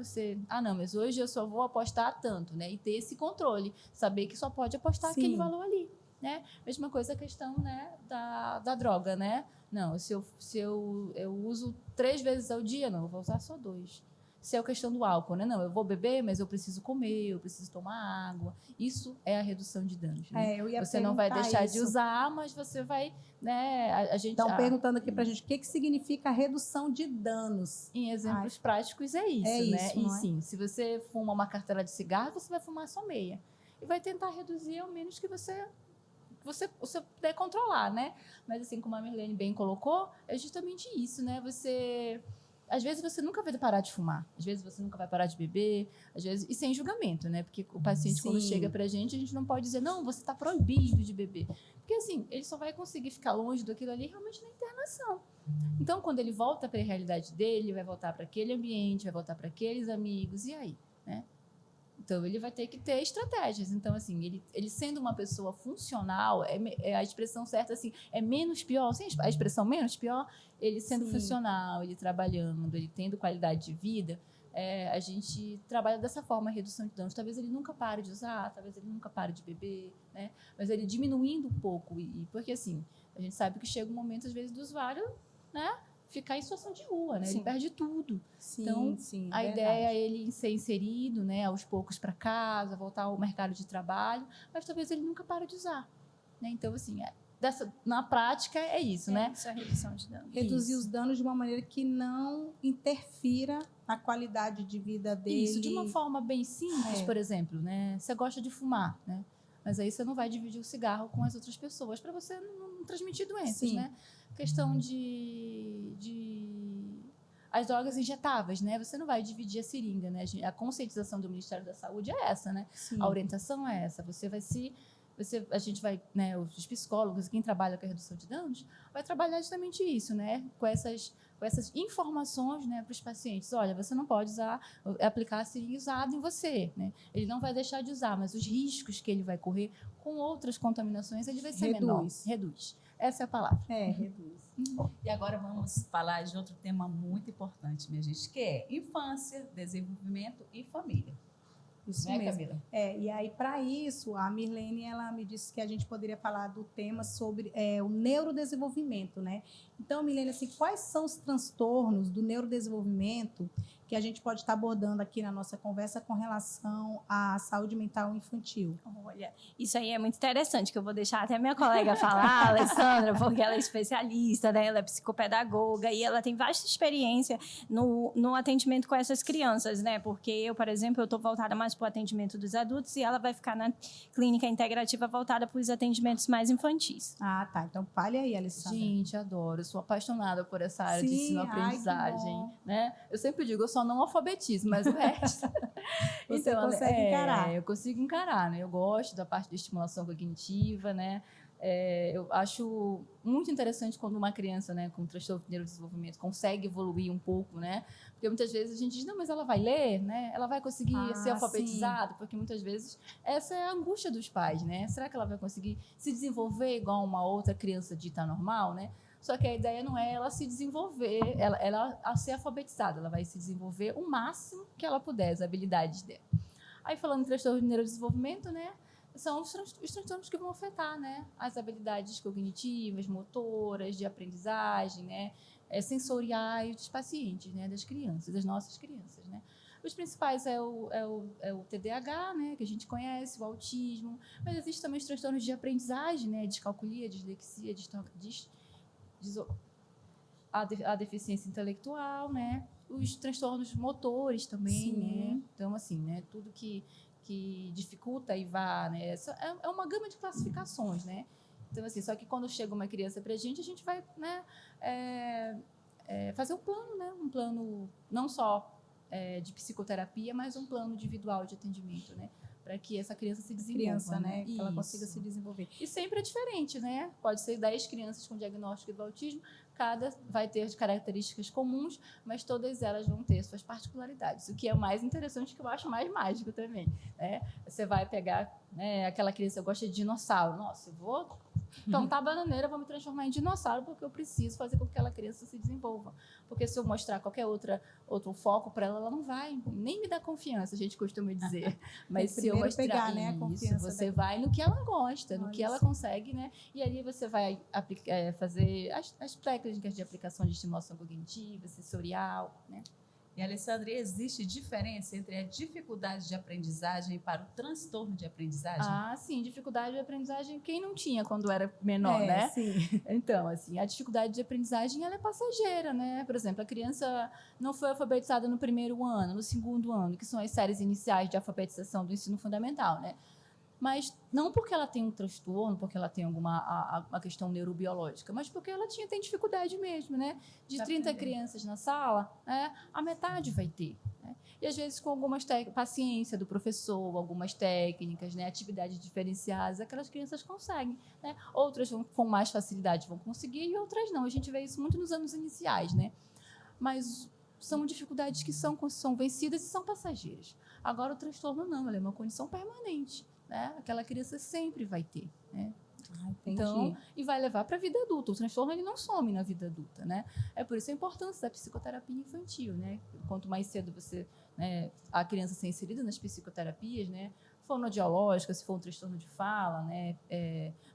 Não, mas hoje eu só vou apostar tanto, né? E ter esse controle, saber que só pode apostar aquele valor ali, né? Mesma coisa a questão, né? Da droga, né? Não, se eu uso 3 vezes ao dia, não, eu vou usar só 2. Se é a questão do álcool, né? Não, eu vou beber, mas eu preciso comer, eu preciso tomar água. Isso é a redução de danos. Né? Você não vai deixar de usar, mas você vai, né? Estão perguntando aqui pra gente o que significa redução de danos. Em exemplos práticos é isso, né? E sim, se você fuma uma cartela de cigarro, você vai fumar só meia. E vai tentar reduzir ao menos que você puder controlar, né? Mas assim, como a Mirlene bem colocou, é justamente isso, né? Às vezes você nunca vai parar de fumar, às vezes você nunca vai parar de beber, às vezes, e sem julgamento, né? Porque o paciente, quando chega pra gente, a gente não pode dizer, não, você tá proibido de beber. Porque assim, ele só vai conseguir ficar longe daquilo ali realmente na internação. Então, quando ele volta para a realidade dele, vai voltar para aquele ambiente, vai voltar para aqueles amigos, e aí, né? Então, ele vai ter que ter estratégias. Então, assim, ele sendo uma pessoa funcional, a expressão certa, assim, é menos pior. Sim, a expressão menos pior, ele sendo funcional, ele trabalhando, ele tendo qualidade de vida, a gente trabalha dessa forma a redução de danos. Talvez ele nunca pare de usar, talvez ele nunca pare de beber, né? Mas ele diminuindo um pouco. Porque, assim, a gente sabe que chega um momento, às vezes, do usuário, né? ficar em situação de rua, né? Sim. Ele perde tudo. Sim, Então, sim, A verdade. ideia é ele ser inserido, né, aos poucos para casa, voltar ao mercado de trabalho, mas talvez ele nunca pare de usar, né? Então, assim, na prática é isso, né? Isso é redução de danos. Reduzir Isso. os danos de uma maneira que não interfira na qualidade de vida dele. Isso, de uma forma bem simples, É. por exemplo, né? Você gosta de fumar, né? Mas aí você não vai dividir o cigarro com as outras pessoas para você não transmitir doenças, Sim. né? Questão as drogas injetáveis, né? Você não vai dividir a seringa, né? A conscientização do Ministério da Saúde é essa, né? Sim. A orientação é essa. A gente vai, né? Os psicólogos, quem trabalha com a redução de danos, vai trabalhar justamente isso, né? Com essas informações, né, para os pacientes. Olha, você não pode aplicar a seringa usada em você, né? Ele não vai deixar de usar, mas os riscos que ele vai correr com outras contaminações, ele vai ser menor. Reduz. Essa é a palavra. Reduz. E agora vamos falar de outro tema muito importante, minha gente, que é infância, desenvolvimento e família. Isso Né, mesmo. Camila? E aí, para isso, a Mirlene, ela me disse que a gente poderia falar do tema sobre o neurodesenvolvimento, né? Então, Mirlene, assim, quais são os transtornos do neurodesenvolvimento que a gente pode estar abordando aqui na nossa conversa com relação à saúde mental infantil? Olha, isso aí é muito interessante, que eu vou deixar até minha colega falar, a Alessandra, porque ela é especialista, né? Ela é psicopedagoga e ela tem vasta experiência no atendimento com essas crianças, né? Porque eu, por exemplo, eu estou voltada mais para o atendimento dos adultos e ela vai ficar na clínica integrativa voltada para os atendimentos mais infantis. Ah, tá. Então, fale aí, Alessandra. Gente, adoro. Eu sou apaixonada por essa área de Sim, ensino-aprendizagem, ai, que bom. né? Eu sempre digo, eu só não alfabetizo, mas o resto... Você consegue encarar. Eu consigo encarar, né? Eu gosto da parte de estimulação cognitiva, né? Eu acho muito interessante quando uma criança, né, com transtorno de neurodesenvolvimento consegue evoluir um pouco, né? Porque muitas vezes a gente diz, não, mas ela vai ler, né? Ela vai conseguir ser alfabetizada, porque muitas vezes essa é a angústia dos pais, né? Será que ela vai conseguir se desenvolver igual uma outra criança dita normal, né? Só que a ideia não é ela se desenvolver, ela ser alfabetizada, ela vai se desenvolver o máximo que ela puder, as habilidades dela. Aí, falando em transtorno de neurodesenvolvimento, né? São os transtornos que vão afetar, né, as habilidades cognitivas, motoras, de aprendizagem, né, sensoriais dos pacientes, né, das crianças, das nossas crianças, né. Os principais é o TDAH, né, que a gente conhece, o autismo, mas existem também os transtornos de aprendizagem, né, descalculia, dislexia, a deficiência intelectual, né, os transtornos motores também, Sim. né. Então, assim, né, tudo que dificulta e vá, né? É uma gama de classificações, né? Então, assim, só que quando chega uma criança para a gente vai, né, fazer um plano, né? Um plano não só de psicoterapia, mas um plano individual de atendimento, né? Para que essa criança se desenvolva, né? Que ela consiga Isso. se desenvolver. E sempre é diferente, né? Pode ser 10 crianças com diagnóstico do autismo, cada vai ter características comuns, mas todas elas vão ter suas particularidades. O que é o mais interessante, que eu acho mais mágico também, né? Você vai pegar, né, aquela criança que gosta de dinossauro. Nossa, eu vou plantar bananeira, vou me transformar em dinossauro, porque eu preciso fazer com que aquela criança se desenvolva. Porque se eu mostrar qualquer outro foco para ela, ela não vai nem me dar confiança, a gente costuma dizer. Mas se eu mostrar pegar, né, a isso, confiança você dela. vai no que ela gosta, no Olha que ela só. consegue, né? E ali você vai fazer as técnicas de aplicação de estimulação cognitiva, sensorial, né? E, Alessandra, existe diferença entre a dificuldade de aprendizagem para o transtorno de aprendizagem? Ah, sim, dificuldade de aprendizagem, quem não tinha quando era menor, né? Sim. Então, assim, a dificuldade de aprendizagem, ela é passageira, né? Por exemplo, a criança não foi alfabetizada no primeiro ano, no segundo ano, que são as séries iniciais de alfabetização do ensino fundamental, né? Mas não porque ela tem um transtorno, porque ela tem alguma uma questão neurobiológica, mas porque ela tem dificuldade mesmo, né? De 30 crianças na sala, né, a metade vai ter, né? E às vezes com algumas paciência do professor, algumas técnicas, né, atividades diferenciadas, aquelas crianças conseguem, né? Outras com mais facilidade vão conseguir e outras não. A gente vê isso muito nos anos iniciais, né? Mas são dificuldades que são vencidas e são passageiras. Agora, o transtorno não, ela é uma condição permanente, né? Aquela criança sempre vai ter, né? Então, e vai levar para a vida adulta. O transtorno, ele não some na vida adulta, né? É por isso a importância da psicoterapia infantil, né? Quanto mais cedo a criança ser inserida nas psicoterapias, né, fonoaudiológica, se for um transtorno de fala, né?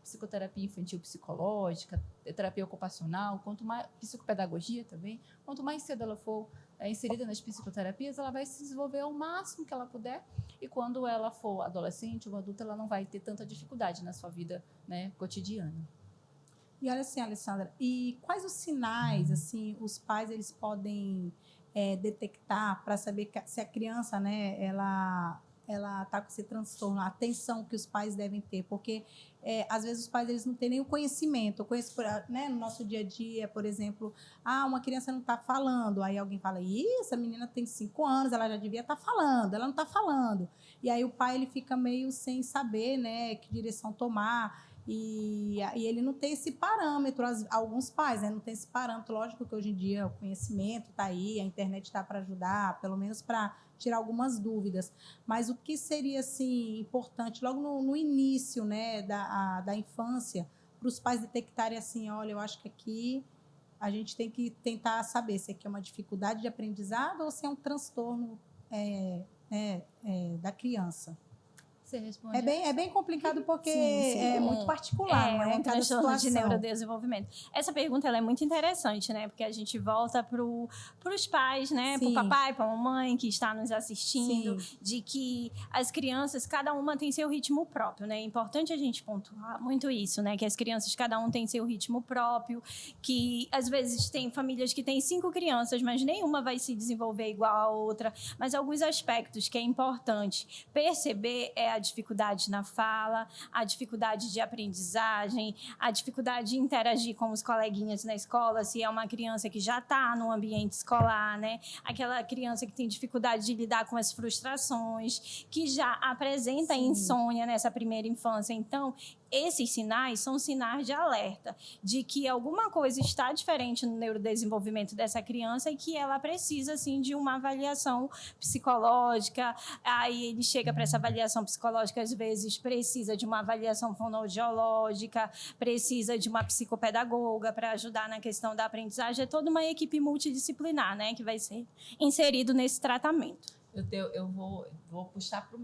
Psicoterapia infantil psicológica, terapia ocupacional, quanto mais psicopedagogia também, quanto mais cedo ela for inserida nas psicoterapias, ela vai se desenvolver ao máximo que ela puder, e quando ela for adolescente ou adulta, ela não vai ter tanta dificuldade na sua vida, né, cotidiana. E olha assim, Alessandra, e quais os sinais, assim, os pais eles podem detectar para saber se a criança, né, ela está com esse transtorno, a atenção que os pais devem ter, porque às vezes os pais eles não têm nem o conhecimento. Eu conheço, né, no nosso dia a dia, por exemplo, uma criança não está falando, aí alguém fala, essa menina tem 5 anos, ela já devia estar falando, ela não está falando. E aí o pai ele fica meio sem saber, né, que direção tomar. E ele não tem esse parâmetro, alguns pais, né, não tem esse parâmetro. Lógico que hoje em dia o conhecimento está aí, a internet está para ajudar, pelo menos para tirar algumas dúvidas. Mas o que seria assim, importante logo no início, né, da infância, para os pais detectarem assim, olha, eu acho que aqui a gente tem que tentar saber se aqui é uma dificuldade de aprendizado ou se é um transtorno da criança. Você responde? É bem complicado porque Sim. é muito particular, não é? Um Cada transtorno de situação. neurodesenvolvimento. Essa pergunta ela é muito interessante, né? Porque a gente volta para os pais, né? Para o Sim. papai, para a mamãe que está nos assistindo, Sim. de que as crianças, cada uma tem seu ritmo próprio, né? É importante a gente pontuar muito isso, né? Que as crianças, cada um tem seu ritmo próprio, que às vezes tem famílias que têm 5 crianças, mas nenhuma vai se desenvolver igual a outra. Mas alguns aspectos que é importante perceber é a dificuldade na fala, a dificuldade de aprendizagem, a dificuldade de interagir com os coleguinhas na escola, se é uma criança que já está no ambiente escolar, né? Aquela criança que tem dificuldade de lidar com as frustrações, que já apresenta insônia nessa primeira infância. Então, esses sinais são sinais de alerta, de que alguma coisa está diferente no neurodesenvolvimento dessa criança e que ela precisa, assim, de uma avaliação psicológica. Aí ele chega para essa avaliação psicológica, às vezes precisa de uma avaliação fonoaudiológica, precisa de uma psicopedagoga para ajudar na questão da aprendizagem. É toda uma equipe multidisciplinar, né, que vai ser inserido nesse tratamento. Eu vou puxar para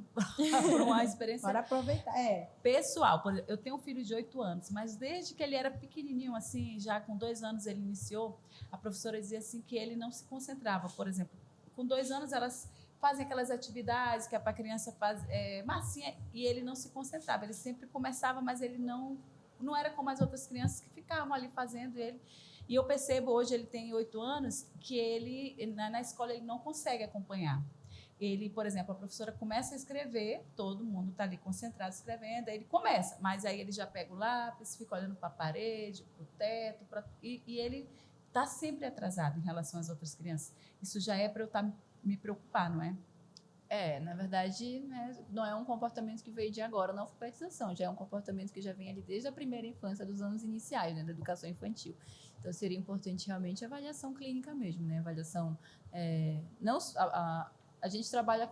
uma experiência Bora aproveitar. pessoal. Por exemplo, eu tenho um filho de 8 anos, mas desde que ele era pequenininho, assim, já com 2 anos ele iniciou, a professora dizia assim que ele não se concentrava. Por exemplo, com 2 anos elas fazem aquelas atividades que é para a criança fazer massinha, e ele não se concentrava. Ele sempre começava, mas ele não era como as outras crianças que ficavam ali fazendo ele. E eu percebo, hoje ele tem 8 anos, que ele na escola ele não consegue acompanhar. Ele, por exemplo, a professora começa a escrever, todo mundo está ali concentrado escrevendo, aí ele começa, mas aí ele já pega o lápis, fica olhando para a parede, para o teto, e ele está sempre atrasado em relação às outras crianças. Isso já é para eu me preocupar, não é? Na verdade, né, não é um comportamento que veio de agora na alfabetização, já é um comportamento que já vem ali desde a primeira infância, dos anos iniciais, né, da educação infantil. Então, seria importante realmente a avaliação clínica mesmo, né? Avaliação, não a gente trabalha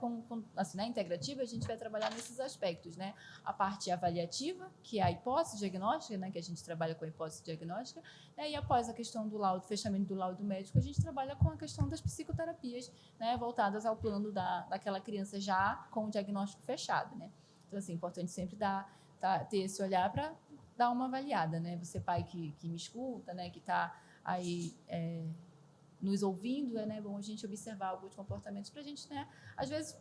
assim, na integrativa, a gente vai trabalhar nesses aspectos, né? A parte avaliativa, que é a hipótese diagnóstica, né? Que a gente trabalha com a hipótese diagnóstica, né? E após a questão do laudo, fechamento do laudo médico, a gente trabalha com a questão das psicoterapias, né? Voltadas ao plano daquela criança já com o diagnóstico fechado, né? Então, assim, é importante sempre ter esse olhar para dar uma avaliada, né? Você, pai que me escuta, né? Que está aí nos ouvindo, é bom a gente observar alguns comportamentos para a gente, né? Às vezes,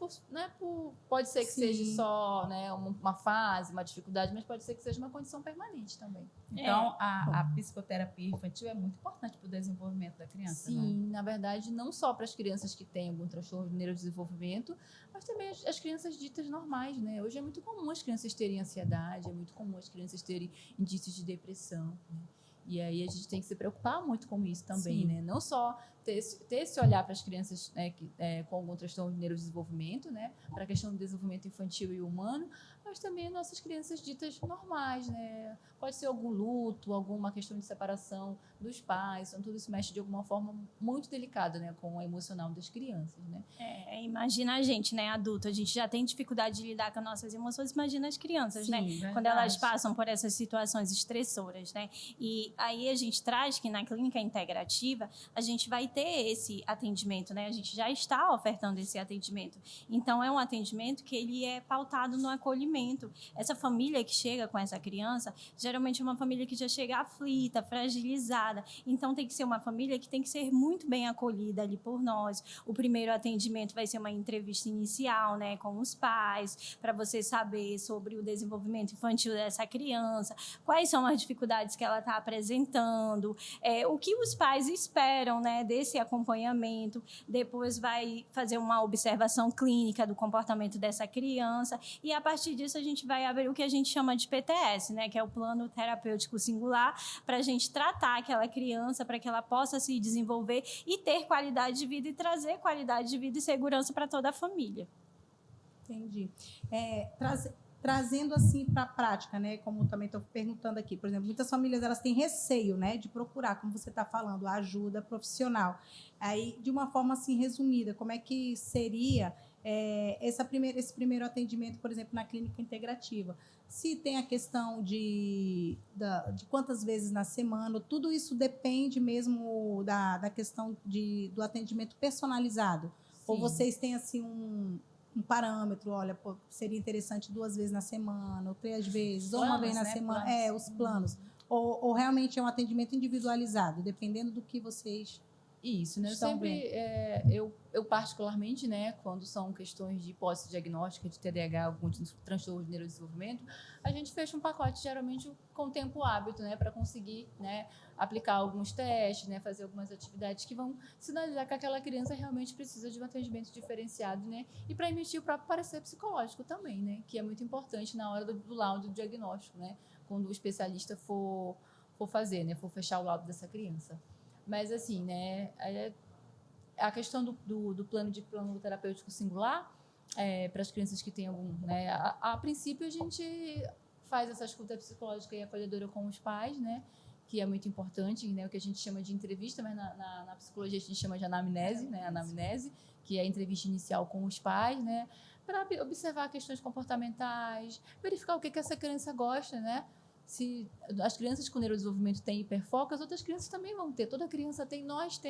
pode ser que seja só, né, uma fase, uma dificuldade, mas pode ser que seja uma condição permanente também. Então, a psicoterapia infantil é muito importante para o desenvolvimento da criança, Sim, né? na verdade, não só para as crianças que têm algum transtorno de neurodesenvolvimento, mas também as crianças ditas normais, né? Hoje é muito comum as crianças terem ansiedade, é muito comum as crianças terem indícios de depressão, né? E aí a gente tem que se preocupar muito com isso também, Sim. né? Não só ter esse olhar para as crianças, né, com algum transtorno de neurodesenvolvimento, né? Para a questão do desenvolvimento infantil e humano, mas também nossas crianças ditas normais, né? Pode ser algum luto, alguma questão de separação dos pais, então tudo isso mexe de alguma forma muito delicada, né? Com o emocional das crianças, né? Imagina a gente, né, adulto, a gente já tem dificuldade de lidar com nossas emoções, imagina as crianças, Sim, né? verdade. Quando elas passam por essas situações estressoras, né? E aí a gente traz que na clínica integrativa, a gente vai ter esse atendimento, né? A gente já está ofertando esse atendimento. Então, é um atendimento que ele é pautado no acolhimento. Essa família que chega com essa criança, geralmente é uma família que já chega aflita, fragilizada. Então, tem que ser uma família que tem que ser muito bem acolhida ali por nós. O primeiro atendimento vai ser uma entrevista inicial, né, com os pais, para você saber sobre o desenvolvimento infantil dessa criança, quais são as dificuldades que ela está apresentando, o que os pais esperam, né, desse acompanhamento. Depois vai fazer uma observação clínica do comportamento dessa criança e, a partir disso, a gente vai abrir o que a gente chama de PTS, né, que é o Plano Terapêutico Singular, para a gente tratar aquela criança, para que ela possa se desenvolver e ter qualidade de vida e trazer qualidade de vida e segurança para toda a família. Entendi. Trazendo assim para a prática, né? Como também estou perguntando aqui, por exemplo, muitas famílias elas têm receio, né, de procurar, como você está falando, a ajuda profissional. Aí, de uma forma assim resumida, como é que seria esse primeiro atendimento, por exemplo, na clínica integrativa? Se tem a questão de quantas vezes na semana, tudo isso depende mesmo da questão do atendimento personalizado? Sim. Ou vocês têm assim um parâmetro, olha, seria interessante 2 vezes na semana, ou 3 vezes, planos, ou 1 vez na né? semana. Planos. Os planos. Ou realmente é um atendimento individualizado, dependendo do que vocês Isso, né? estão Sempre, vendo. eu particularmente, né, quando são questões de hipótese diagnóstica de TDAH, algum transtorno de neurodesenvolvimento, a gente fecha um pacote, geralmente, com tempo hábito, né, para conseguir, né, aplicar alguns testes, né, fazer algumas atividades que vão sinalizar que aquela criança realmente precisa de um atendimento diferenciado, né, e para emitir o próprio parecer psicológico também, né, que é muito importante na hora do laudo do diagnóstico, né, quando o especialista for fazer, né, for fechar o laudo dessa criança. Mas, assim, né, a questão do plano terapêutico singular, para as crianças que têm algum, né, a princípio a gente faz essa escuta psicológica e acolhedora com os pais, né, que é muito importante, né, o que a gente chama de entrevista, mas na psicologia a gente chama de anamnese, né, anamnese, que é a entrevista inicial com os pais, né, para observar questões comportamentais, verificar o que essa criança gosta, né. Se as crianças com neurodesenvolvimento têm hiperfoco, as outras crianças também vão ter. Toda criança tem, nós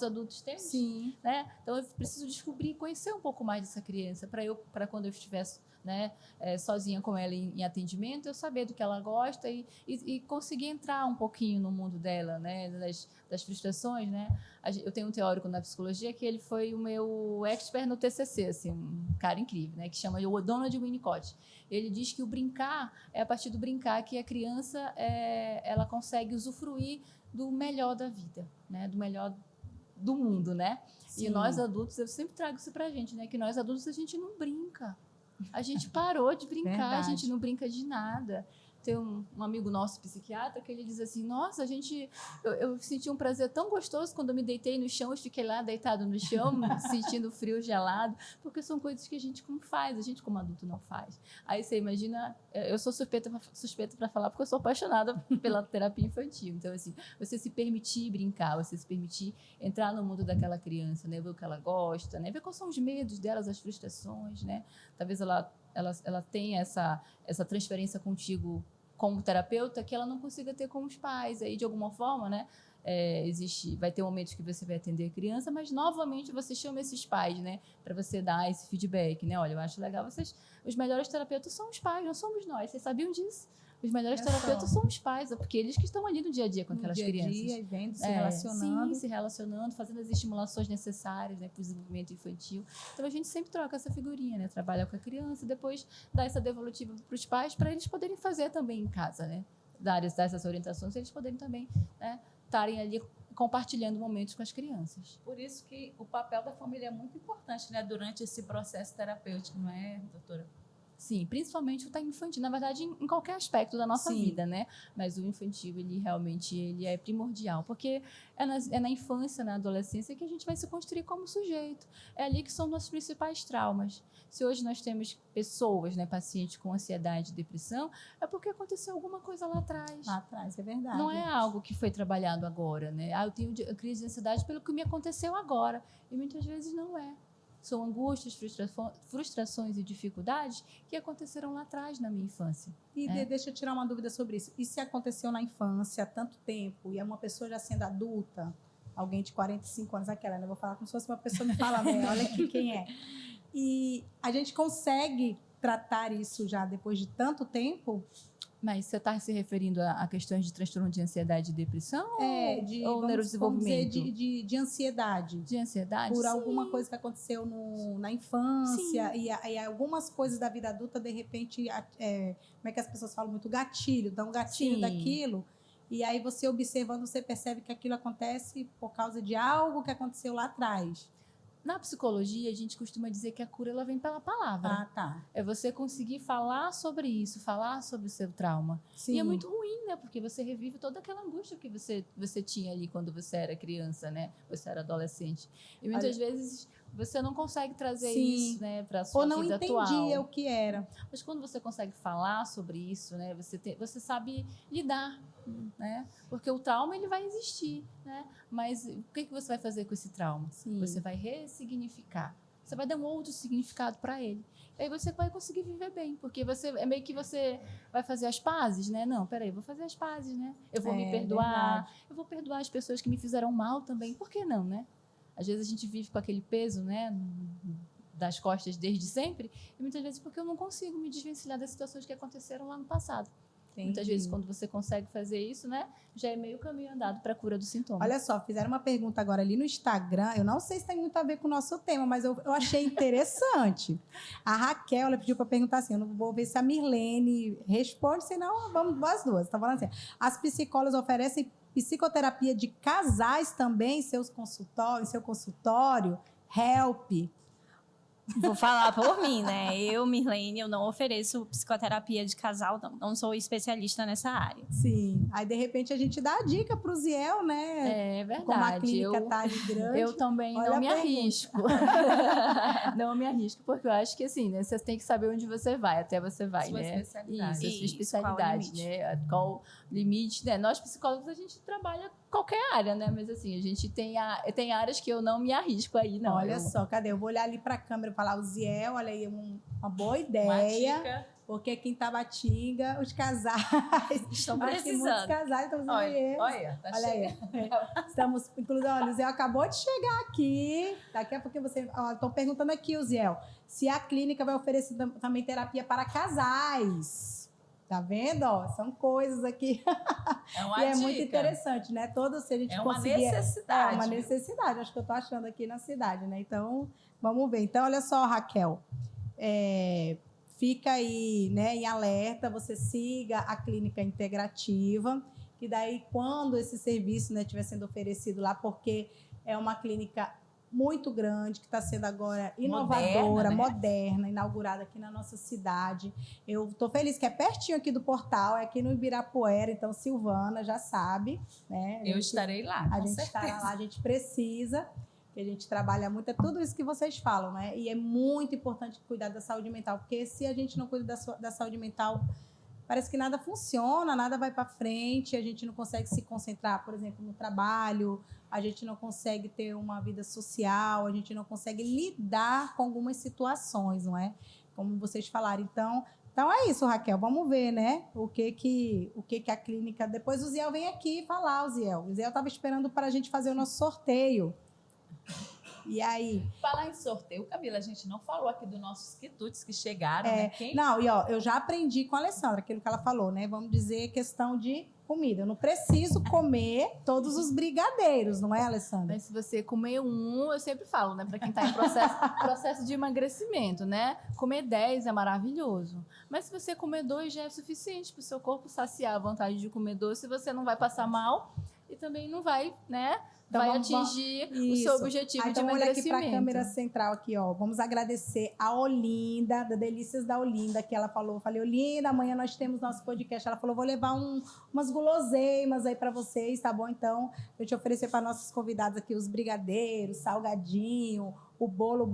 adultos temos. Sim. Né? Então, eu preciso descobrir e conhecer um pouco mais dessa criança, para quando eu estiver, né, sozinha com ela em atendimento, eu saber do que ela gosta e conseguir entrar um pouquinho no mundo dela, né, das frustrações. Né? Eu tenho um teórico na psicologia que ele foi o meu expert no TCC, assim, um cara incrível, né, que chama o Donald Winnicott. Ele diz que o brincar é a partir do brincar que a criança ela consegue usufruir do melhor da vida, né, do melhor do mundo, né? Sim. E nós adultos, eu sempre trago isso pra gente, né, que nós adultos a gente não brinca. A gente parou de brincar, verdade. A gente não brinca de nada. Tem um amigo nosso psiquiatra que ele diz assim, nossa, eu senti um prazer tão gostoso quando eu me deitei no chão, eu fiquei lá deitado no chão, sentindo frio, gelado, porque são coisas que a gente como faz, a gente como adulto não faz. Aí você imagina, eu sou suspeita para falar porque eu sou apaixonada pela terapia infantil. Então, assim, você se permitir brincar, você se permitir entrar no mundo daquela criança, né, ver o que ela gosta, né, ver quais são os medos delas, as frustrações, né, talvez ela tenha essa transferência contigo como terapeuta que ela não consiga ter com os pais. Aí, de alguma forma, né, vai ter momentos que você vai atender a criança, mas, novamente, você chama esses pais, né, para você dar esse feedback, né? Olha, eu acho legal os melhores terapeutas são os pais, não somos nós. Vocês sabiam disso? Os melhores terapeutas são os pais, porque eles que estão ali no dia a dia com aquelas crianças. No dia a dia, vendo, se relacionando. Sim, se relacionando, fazendo as estimulações necessárias, né, para o desenvolvimento infantil. Então, a gente sempre troca essa figurinha, né? Trabalha com a criança e depois dá essa devolutiva para os pais, para eles poderem fazer também em casa, né? Dar essas orientações, eles poderem também, né, estarem ali compartilhando momentos com as crianças. Por isso que o papel da família é muito importante, né, durante esse processo terapêutico, não é, doutora? Sim, principalmente o time infantil, na verdade, em qualquer aspecto da nossa vida, né? Mas o infantil, ele realmente é primordial, porque é na infância, na adolescência, que a gente vai se construir como sujeito. É ali que são nossos principais traumas. Se hoje nós temos pessoas, né, pacientes com ansiedade e depressão, é porque aconteceu alguma coisa lá atrás. Lá atrás, é verdade. Não é algo que foi trabalhado agora, né? Eu tenho crise de ansiedade pelo que me aconteceu agora. E muitas vezes não é. São angústias, frustrações e dificuldades que aconteceram lá atrás, na minha infância. E deixa eu tirar uma dúvida sobre isso. E se aconteceu na infância há tanto tempo e é uma pessoa já sendo adulta, alguém de 45 anos, aquela, né? Eu vou falar como se fosse uma pessoa me falando, olha aqui quem é. E a gente consegue tratar isso já depois de tanto tempo? Mas você está se referindo a questões de transtorno de ansiedade e depressão ou vamos neurodesenvolvimento? dizer, de ansiedade. De ansiedade? Por Sim. alguma coisa que aconteceu na infância e algumas coisas da vida adulta, de repente, como é que as pessoas falam muito? Gatilho, dá um gatilho Sim. daquilo. E aí você observando, você percebe que aquilo acontece por causa de algo que aconteceu lá atrás. Na psicologia, a gente costuma dizer que a cura ela vem pela palavra. Ah, tá. É você conseguir falar sobre isso, falar sobre o seu trauma. Sim. E é muito ruim, né? Porque você revive toda aquela angústia que você tinha ali quando você era criança, né? Você era adolescente. E muitas vezes você não consegue trazer isso, né, para a sua vida atual. Ou não entendia o que era. Mas quando você consegue falar sobre isso, né? Você sabe lidar, né? Porque o trauma ele vai existir, né? Mas o que você vai fazer com esse trauma? Sim. Você vai ressignificar. Você vai dar um outro significado para ele. E aí você vai conseguir viver bem, porque é meio que você vai fazer as pazes, né? Não, peraí, eu vou fazer as pazes, né? Eu vou me perdoar, verdade. eu vou perdoar as pessoas que me fizeram mal também. Por que não, né? Às vezes a gente vive com aquele peso, né, das costas desde sempre, e muitas vezes porque eu não consigo me desvencilhar das situações que aconteceram lá no passado. Entendi. Muitas vezes, quando você consegue fazer isso, né, já é meio caminho andado para a cura do sintoma. Olha só, fizeram uma pergunta agora ali no Instagram. Eu não sei se tem muito a ver com o nosso tema, mas eu achei interessante. A Raquel, ela pediu para perguntar assim, eu não vou ver se a Mirlene responde, senão vamos as duas. Tá falando assim, as psicólogas oferecem psicoterapia de casais também em seu consultório? Help. Vou falar por mim, né? Eu, Mirlene, eu não ofereço psicoterapia de casal, não. Não sou especialista nessa área. Sim. Aí, de repente, a gente dá a dica para o Ziel, né? É verdade. Como a clínica tá ali grande. Eu também Olha não a me pergunta. arrisco. Não me arrisco, porque eu acho que assim, né? Você tem que saber onde você vai, até você vai, Sua né? especialidade. Isso, a sua Isso, especialidade, qual o limite? né? Qual o limite, né? Nós psicólogos, a gente trabalha qualquer área, né? Mas assim, a gente tem áreas que eu não me arrisco aí, não. Olha só, cadê? Eu vou olhar ali para a câmera e falar, o Ziel, olha aí, uma boa ideia. Uma dica. Porque aqui em Tabatinga, os casais... Estão acho que muitos precisando. casais estão usando Olha, olha, tá Olha aí. Estamos, inclusive, olha, o Ziel acabou de chegar aqui. Daqui a pouquinho estão perguntando aqui, o Ziel, se a clínica vai oferecer também terapia para casais. Tá vendo? Ó, são coisas aqui. É uma E é dica. muito interessante, né? Se a gente É uma conseguir... necessidade. É uma necessidade, acho que eu estou achando aqui na cidade, né? Então, vamos ver. Então, olha só, Raquel. Fica aí, né, em alerta, você siga a clínica integrativa, que daí, quando esse serviço, né, estiver sendo oferecido lá, porque é uma clínica muito grande, que está sendo agora inovadora, moderna, inaugurada aqui na nossa cidade. Eu estou feliz que é pertinho aqui do portal, é aqui no Ibirapuera, então Silvana já sabe, né? Eu estarei lá, A com gente certeza. estará lá, a gente precisa, que a gente trabalha muito, é tudo isso que vocês falam, né? E é muito importante cuidar da saúde mental, porque se a gente não cuida da saúde mental, parece que nada funciona, nada vai para frente, a gente não consegue se concentrar, por exemplo, no trabalho, a gente não consegue ter uma vida social, a gente não consegue lidar com algumas situações, não é? Como vocês falaram. Então é isso, Raquel, vamos ver, né? O que a clínica... Depois o Ziel vem aqui falar, o Ziel estava esperando para a gente fazer o nosso sorteio. E aí? Falar em sorteio, Camila, a gente não falou aqui dos nossos quitutes que chegaram, né? Não, e ó, eu já aprendi com a Alessandra aquilo que ela falou, né? Vamos dizer questão de comida. Eu não preciso comer todos os brigadeiros, não é, Alessandra? Mas se você comer eu sempre falo, né? Para quem está em processo de emagrecimento, né? Comer 10 é maravilhoso. Mas se você comer 2 já é suficiente para o seu corpo saciar a vontade de comer doce, você não vai passar mal e também não vai, né? Então, vai atingir o seu objetivo de então, olha aqui emagrecimento. para a câmera central aqui, ó. Vamos agradecer a Olinda, da Delícias da Olinda, que ela falou. Eu falei, Olinda, amanhã nós temos nosso podcast. Ela falou, vou levar umas guloseimas aí para vocês, tá bom? Então, eu te oferecer para nossos convidados aqui os brigadeiros, salgadinho, o bolo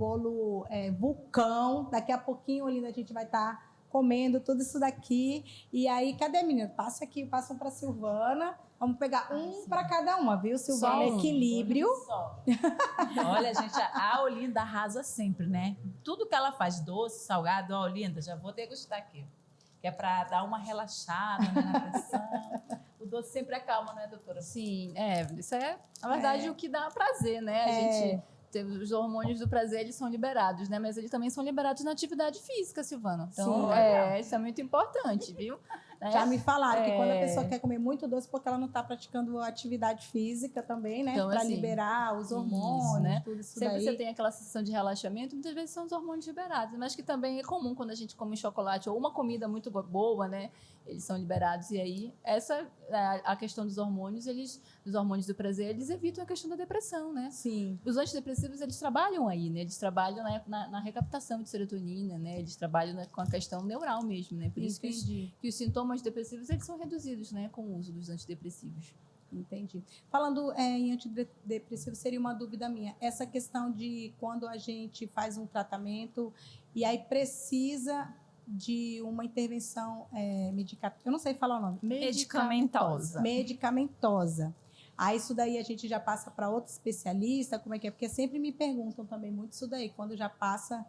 vulcão. Daqui a pouquinho, Olinda, a gente vai estar comendo tudo isso daqui. E aí, cadê, menina? Passa aqui, passam para Silvana. Vamos pegar para cada uma, viu, Silvana? Equilíbrio. Olha, gente, a Olinda arrasa sempre, né? Tudo que ela faz, doce, salgado, ó, Olinda, já vou degustar aqui. Que é para dar uma relaxada, né, na pressão. O doce sempre acalma, não é, doutora? Sim, isso é, na verdade, o que dá prazer, né? A gente os hormônios do prazer, eles são liberados, né? Mas eles também são liberados na atividade física, Silvana. Então, isso é muito importante, viu? Já me falaram que quando a pessoa quer comer muito doce, porque ela não está praticando atividade física também, né? Então, para assim, liberar os hormônios, né? tudo isso Sempre daí. você tem aquela sensação de relaxamento, muitas vezes são os hormônios liberados, mas que também é comum quando a gente come chocolate ou uma comida muito boa, né? Eles são liberados. E aí, essa a questão dos hormônios, dos hormônios do prazer, eles evitam a questão da depressão, né? Sim. Os antidepressivos, eles trabalham aí, né? Eles trabalham na recaptação de serotonina, né? Eles trabalham com a questão neural mesmo, né? Por isso que os sintomas depressivos, eles são reduzidos, né? Com o uso dos antidepressivos. Entendi. Falando em antidepressivo, seria uma dúvida minha. Essa questão de quando a gente faz um tratamento e aí precisa de uma intervenção eu não sei falar o nome. Medicamentosa. Aí isso daí a gente já passa para outro especialista, como é que é? Porque sempre me perguntam também muito isso daí, quando já passa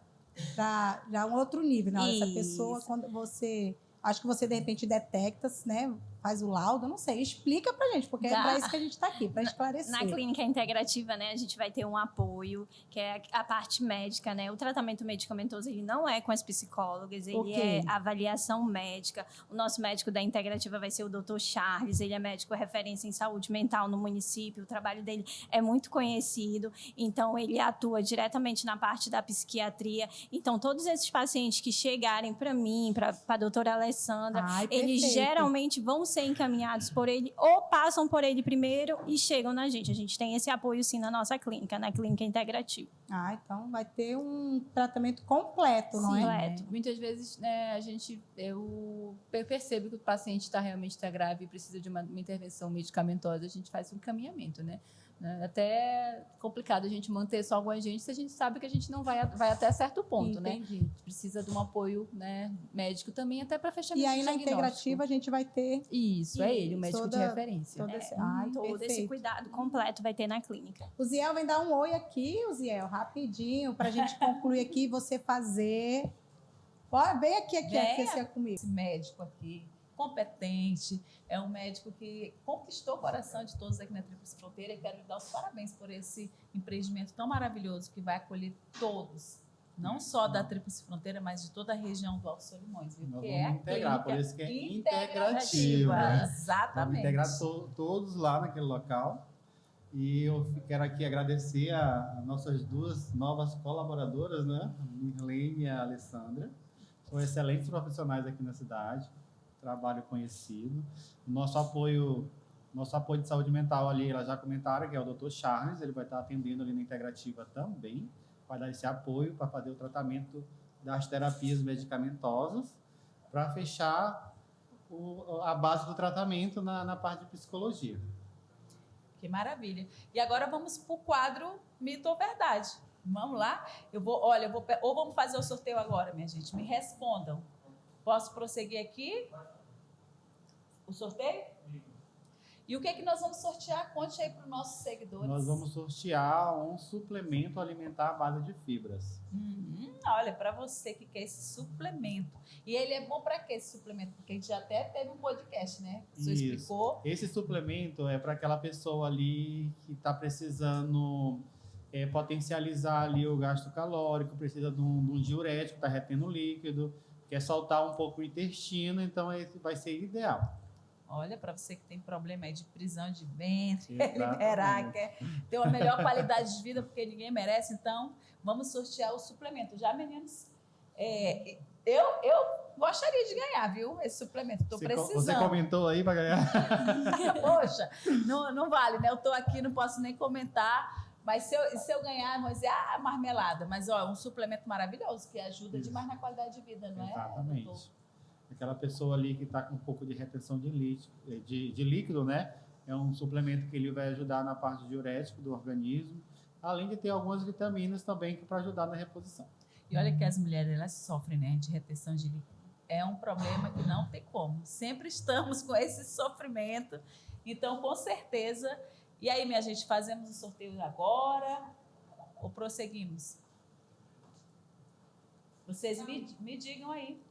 para já um outro nível. Não, essa pessoa, quando você... Acho que você, de repente, detecta, né? Faz o laudo, não sei. Explica pra gente, porque é para isso que a gente está aqui, para esclarecer. Na clínica integrativa, né, a gente vai ter um apoio, que é a parte médica, né? O tratamento medicamentoso, ele não é com as psicólogas, ele é avaliação médica. O nosso médico da integrativa vai ser o Dr. Charles, ele é médico referência em saúde mental no município, o trabalho dele é muito conhecido, então ele atua diretamente na parte da psiquiatria. Então, todos esses pacientes que chegarem para mim, para a doutora Alessandra, eles geralmente vão ser encaminhados por ele ou passam por ele primeiro e chegam na gente. A gente tem esse apoio sim na nossa clínica, na clínica integrativa. Então vai ter um tratamento completo, não é? Completo. Muitas vezes, né, eu percebo que o paciente realmente está grave e precisa de uma intervenção medicamentosa, a gente faz um encaminhamento, né? Até complicado a gente manter só algum agente se a gente sabe que a gente não vai até certo ponto, né? A gente precisa de um apoio, né, médico também, até para fechamento de diagnóstico. E aí na integrativa a gente vai ter... Isso, é ele, o médico de referência. Todo esse cuidado completo vai ter na clínica. O Ziel vem dar um oi aqui, o Ziel, rapidinho, para a gente concluir aqui, você fazer... Vem aqui comigo. Esse médico aqui, competente, é um médico que conquistou o coração de todos aqui na Tríplice Fronteira, e quero lhe dar os parabéns por esse empreendimento tão maravilhoso que vai acolher todos, não só da Tríplice Fronteira, mas de toda a região do Alto Solimões, viu? Nós que vamos é integrar, por isso que é integrativa. Né? Exatamente. Vamos integrar todos lá naquele local. E eu quero aqui agradecer a nossas duas novas colaboradoras, né? A Mirlene e a Alessandra. São excelentes profissionais aqui na cidade. Trabalho conhecido. Nosso apoio de saúde mental ali, elas já comentaram, que é o Dr. Charles, ele vai estar atendendo ali na integrativa também, vai dar esse apoio para fazer o tratamento das terapias medicamentosas, para fechar a base do tratamento na parte de psicologia. Que maravilha. E agora vamos para o quadro Mito ou Verdade. Vamos lá? Ou vamos fazer o sorteio agora, minha gente. Me respondam. Posso prosseguir aqui? O sorteio? E o que é que nós vamos sortear? Conte aí para os nossos seguidores. Nós vamos sortear um suplemento alimentar à base de fibras. Olha, para você que quer esse suplemento. E ele é bom para quê, esse suplemento? Porque a gente já até teve um podcast, né? Você explicou. Esse suplemento é para aquela pessoa ali que está precisando potencializar ali o gasto calórico, precisa de um diurético, está retendo líquido, quer soltar um pouco o intestino, então esse vai ser ideal. Olha, para você que tem problema aí de prisão de ventre, liberar, quer ter uma melhor qualidade de vida, porque ninguém merece, então vamos sortear o suplemento. Já, meninos, eu gostaria de ganhar, viu, esse suplemento, estou precisando. Você comentou aí para ganhar? Poxa, não vale, né? Eu estou aqui, não posso nem comentar, mas se eu ganhar, vão dizer, marmelada. Mas, um suplemento maravilhoso, que ajuda demais na qualidade de vida, não é? Exatamente. Aquela pessoa ali que está com um pouco de retenção de líquido, né? É um suplemento que ele vai ajudar na parte diurética do organismo, além de ter algumas vitaminas também para ajudar na reposição. E olha que as mulheres, elas sofrem, né, de retenção de líquido. É um problema que não tem como. Sempre estamos com esse sofrimento. Então, com certeza... E aí, minha gente, fazemos o sorteio agora ou prosseguimos? Vocês me digam aí.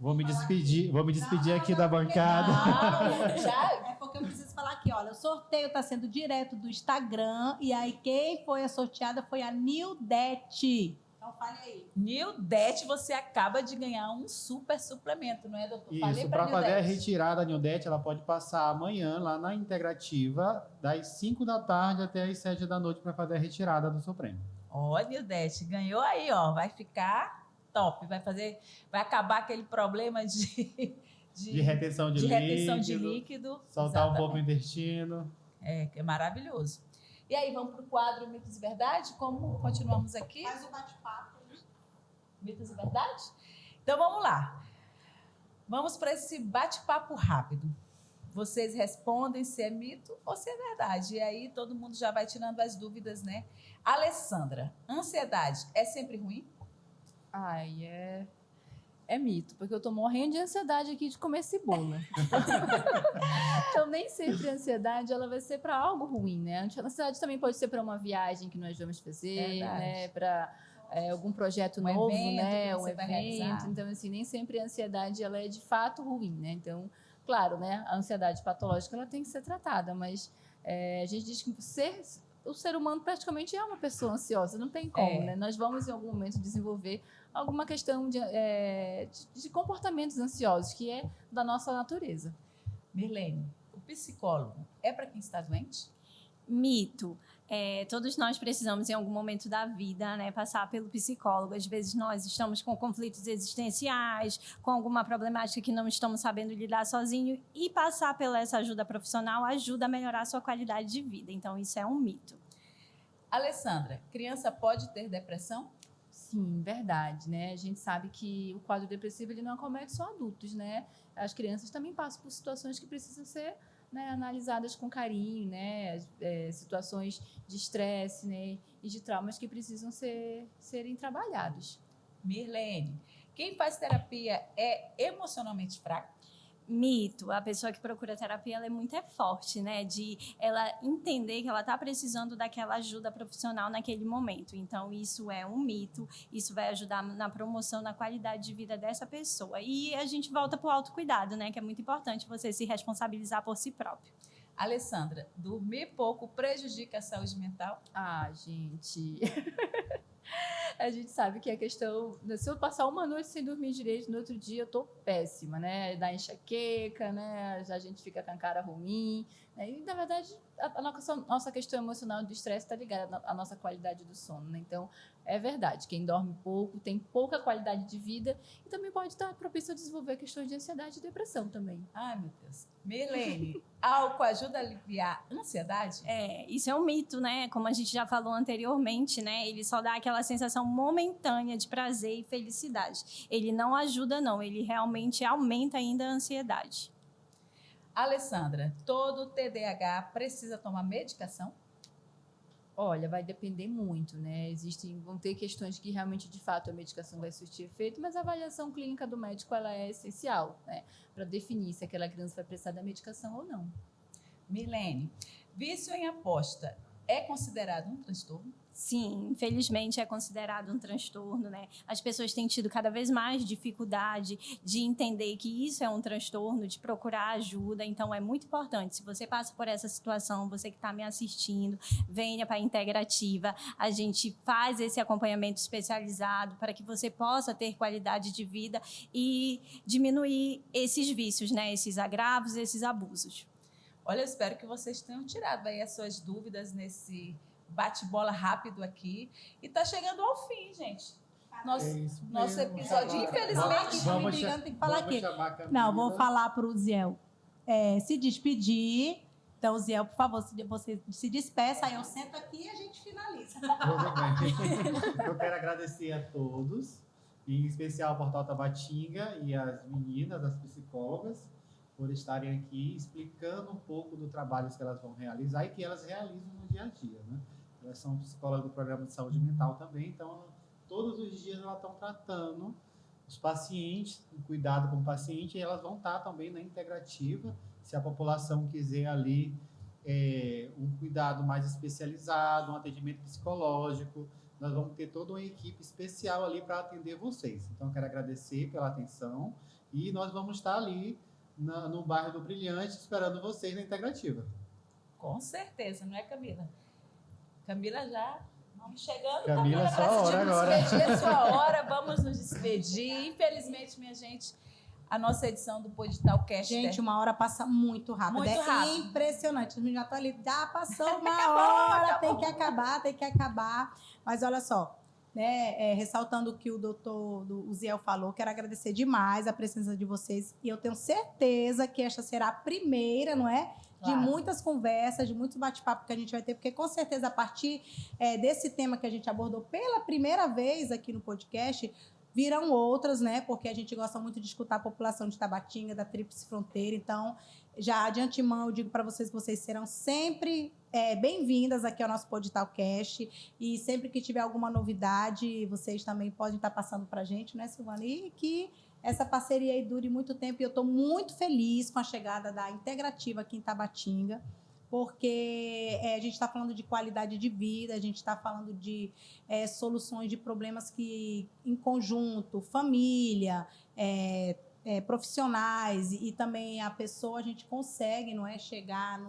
Vou me despedir aqui da bancada. Não, já é porque eu preciso falar aqui, olha, o sorteio está sendo direto do Instagram e aí quem foi a sorteada foi a Nildete. Então fale aí. Nildete, você acaba de ganhar um super suplemento, não é, doutor? Isso, para fazer a retirada da Nildete, ela pode passar amanhã lá na Integrativa, das 5 da tarde até as 7 da noite para fazer a retirada do seu prêmio. Ó, Nildete, ganhou aí, ó. Vai ficar top. Vai acabar aquele problema De retenção de líquido. Soltar um pouco o intestino. Que é maravilhoso. E aí, vamos para o quadro Mitos e Verdade? Como continuamos aqui? Faz o bate-papo. Mitos e Verdade? Então, vamos lá. Vamos para esse bate-papo rápido. Vocês respondem se é mito ou se é verdade. E aí, todo mundo já vai tirando as dúvidas, né? Alessandra, ansiedade é sempre ruim? Ai, é mito, porque eu tô morrendo de ansiedade aqui de comer cebola. Então, nem sempre a ansiedade ela vai ser para algo ruim, né? A ansiedade também pode ser para uma viagem que nós vamos fazer, né? Para algum projeto novo, evento, né? um evento. Então, assim, nem sempre a ansiedade ela é de fato ruim, né? Então, claro, né? A ansiedade patológica ela tem que ser tratada, mas a gente diz que o ser humano praticamente é uma pessoa ansiosa, não tem como, né? Nós vamos em algum momento desenvolver alguma questão de comportamentos ansiosos, que é da nossa natureza. Mirlene, o psicólogo é para quem está doente? Mito. Todos nós precisamos, em algum momento da vida, né, passar pelo psicólogo. Às vezes nós estamos com conflitos existenciais, com alguma problemática que não estamos sabendo lidar sozinho, e passar pela essa ajuda profissional ajuda a melhorar a sua qualidade de vida. Então, isso é um mito. Alessandra, criança pode ter depressão? Sim, verdade, né? A gente sabe que o quadro depressivo ele não acomete só adultos, né? As crianças também passam por situações que precisam ser, né, analisadas com carinho, né? Situações de estresse, né? E de traumas que precisam serem trabalhados. Mirlene, quem faz terapia é emocionalmente fraco? Mito. A pessoa que procura terapia ela é muito forte, né? De ela entender que ela está precisando daquela ajuda profissional naquele momento. Então, isso é um mito. Isso vai ajudar na promoção, na qualidade de vida dessa pessoa. E a gente volta para o autocuidado, né? Que é muito importante você se responsabilizar por si próprio. Alessandra, dormir pouco prejudica a saúde mental? Ah, gente... A gente sabe que a questão... Se eu passar uma noite sem dormir direito, no outro dia eu tô péssima, né? Dá enxaqueca, né? Já a gente fica com a cara ruim. Né? E, na verdade, a nossa questão emocional do estresse está ligada à nossa qualidade do sono, né? Então, é verdade. Quem dorme pouco tem pouca qualidade de vida e também pode estar propício a desenvolver questões de ansiedade e depressão também. Ai, meu Deus. Mirlene, álcool ajuda a aliviar a ansiedade? Isso é um mito, né? Como a gente já falou anteriormente, né? Ele só dá aquela sensação momentânea de prazer e felicidade. Ele não ajuda, não. Ele realmente aumenta ainda a ansiedade. Alessandra, todo TDAH precisa tomar medicação? Olha, vai depender muito, né? Vão ter questões que realmente, de fato, a medicação vai surtir efeito, mas a avaliação clínica do médico ela é essencial, né? Para definir se aquela criança vai precisar da medicação ou não. Mirlene, vício em aposta é considerado um transtorno? Sim, infelizmente é considerado um transtorno, né? As pessoas têm tido cada vez mais dificuldade de entender que isso é um transtorno, de procurar ajuda. Então, é muito importante. Se você passa por essa situação, você que está me assistindo, venha para a Integrativa. A gente faz esse acompanhamento especializado para que você possa ter qualidade de vida e diminuir esses vícios, né? Esses agravos, esses abusos. Olha, eu espero que vocês tenham tirado aí as suas dúvidas nesse bate-bola rápido aqui. E tá chegando ao fim, gente. Nosso episódio, infelizmente... Tem que falar aqui. Não, vou falar para o Ziel se despedir. Então, Ziel, por favor, você se despeça, aí eu sento aqui e a gente finaliza. Tudo bem. Eu quero agradecer a todos, em especial ao Portal Tabatinga e as meninas, as psicólogas, por estarem aqui explicando um pouco do trabalho que elas vão realizar e que elas realizam no dia a dia, né? Elas são psicólogas do programa de saúde mental também, então todos os dias elas estão tratando os pacientes, o cuidado com o paciente, e elas vão estar também na Integrativa, se a população quiser ali um cuidado mais especializado, um atendimento psicológico, nós vamos ter toda uma equipe especial ali para atender vocês. Então, eu quero agradecer pela atenção E nós vamos estar ali no bairro do Brilhante esperando vocês na Integrativa. Com certeza, não é, Camila? Camila já... Vamos chegando, Camila, para sua hora agora. despedir, é sua hora. Vamos nos despedir. Infelizmente, minha gente, a nossa edição do Poditalcast... Gente, uma hora passa muito rápido. Muito rápido. Impressionante. Eu já estou ali, já passou uma hora, acabou. Tem que acabar. Mas olha só, né, ressaltando o que o doutor Uziel falou, quero agradecer demais a presença de vocês. E eu tenho certeza que esta será a primeira, não é? Claro. De muitas conversas, de muitos bate-papos que a gente vai ter, porque com certeza a partir desse tema que a gente abordou pela primeira vez aqui no podcast, virão outras, né? Porque a gente gosta muito de escutar a população de Tabatinga, da Tríplice Fronteira. Então, já de antemão, eu digo para vocês que vocês serão sempre bem-vindas aqui ao nosso Poditalcast. E sempre que tiver alguma novidade, vocês também podem estar passando para a gente, né, Silvana? E que essa parceria aí dure muito tempo. E eu estou muito feliz com a chegada da Integrativa aqui em Tabatinga, porque a gente está falando de qualidade de vida, a gente está falando de soluções de problemas que, em conjunto, família, profissionais e também a pessoa, a gente consegue, não é, chegar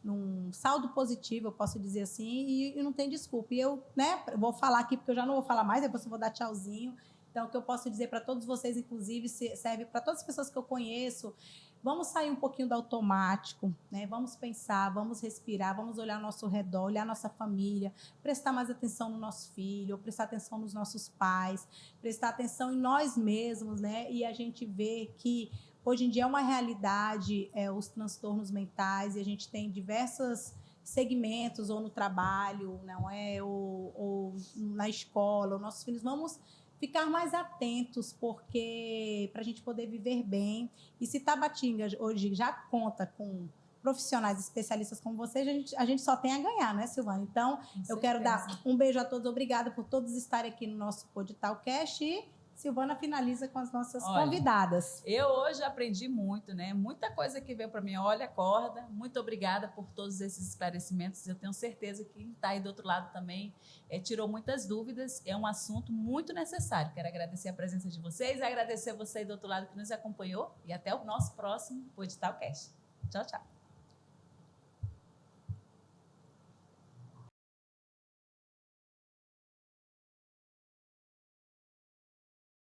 num saldo positivo, eu posso dizer assim, e não tem desculpa. E eu, né, vou falar aqui, porque eu já não vou falar mais, depois eu vou dar tchauzinho. Então, o que eu posso dizer para todos vocês, inclusive, serve para todas as pessoas que eu conheço, vamos sair um pouquinho do automático, né? Vamos pensar, vamos respirar, vamos olhar ao nosso redor, olhar a nossa família, prestar mais atenção no nosso filho, prestar atenção nos nossos pais, prestar atenção em nós mesmos, né? E a gente vê que hoje em dia é uma realidade os transtornos mentais, e a gente tem diversos segmentos, ou no trabalho, não é? Ou na escola, os nossos filhos, vamos ficar mais atentos, porque para a gente poder viver bem. E se Tabatinga hoje já conta com profissionais especialistas como vocês, a gente só tem a ganhar, né, Silvana? Então, eu quero dar um beijo a todos, obrigada por todos estarem aqui no nosso Poditalcast. E Silvana finaliza com as nossas convidadas. Eu hoje aprendi muito, né? Muita coisa que veio para mim. Olha, acorda. Muito obrigada por todos esses esclarecimentos. Eu tenho certeza que quem está aí do outro lado também tirou muitas dúvidas. É um assunto muito necessário. Quero agradecer a presença de vocês, agradecer a você aí do outro lado que nos acompanhou e até o nosso próximo Poditalcast. Tchau, tchau.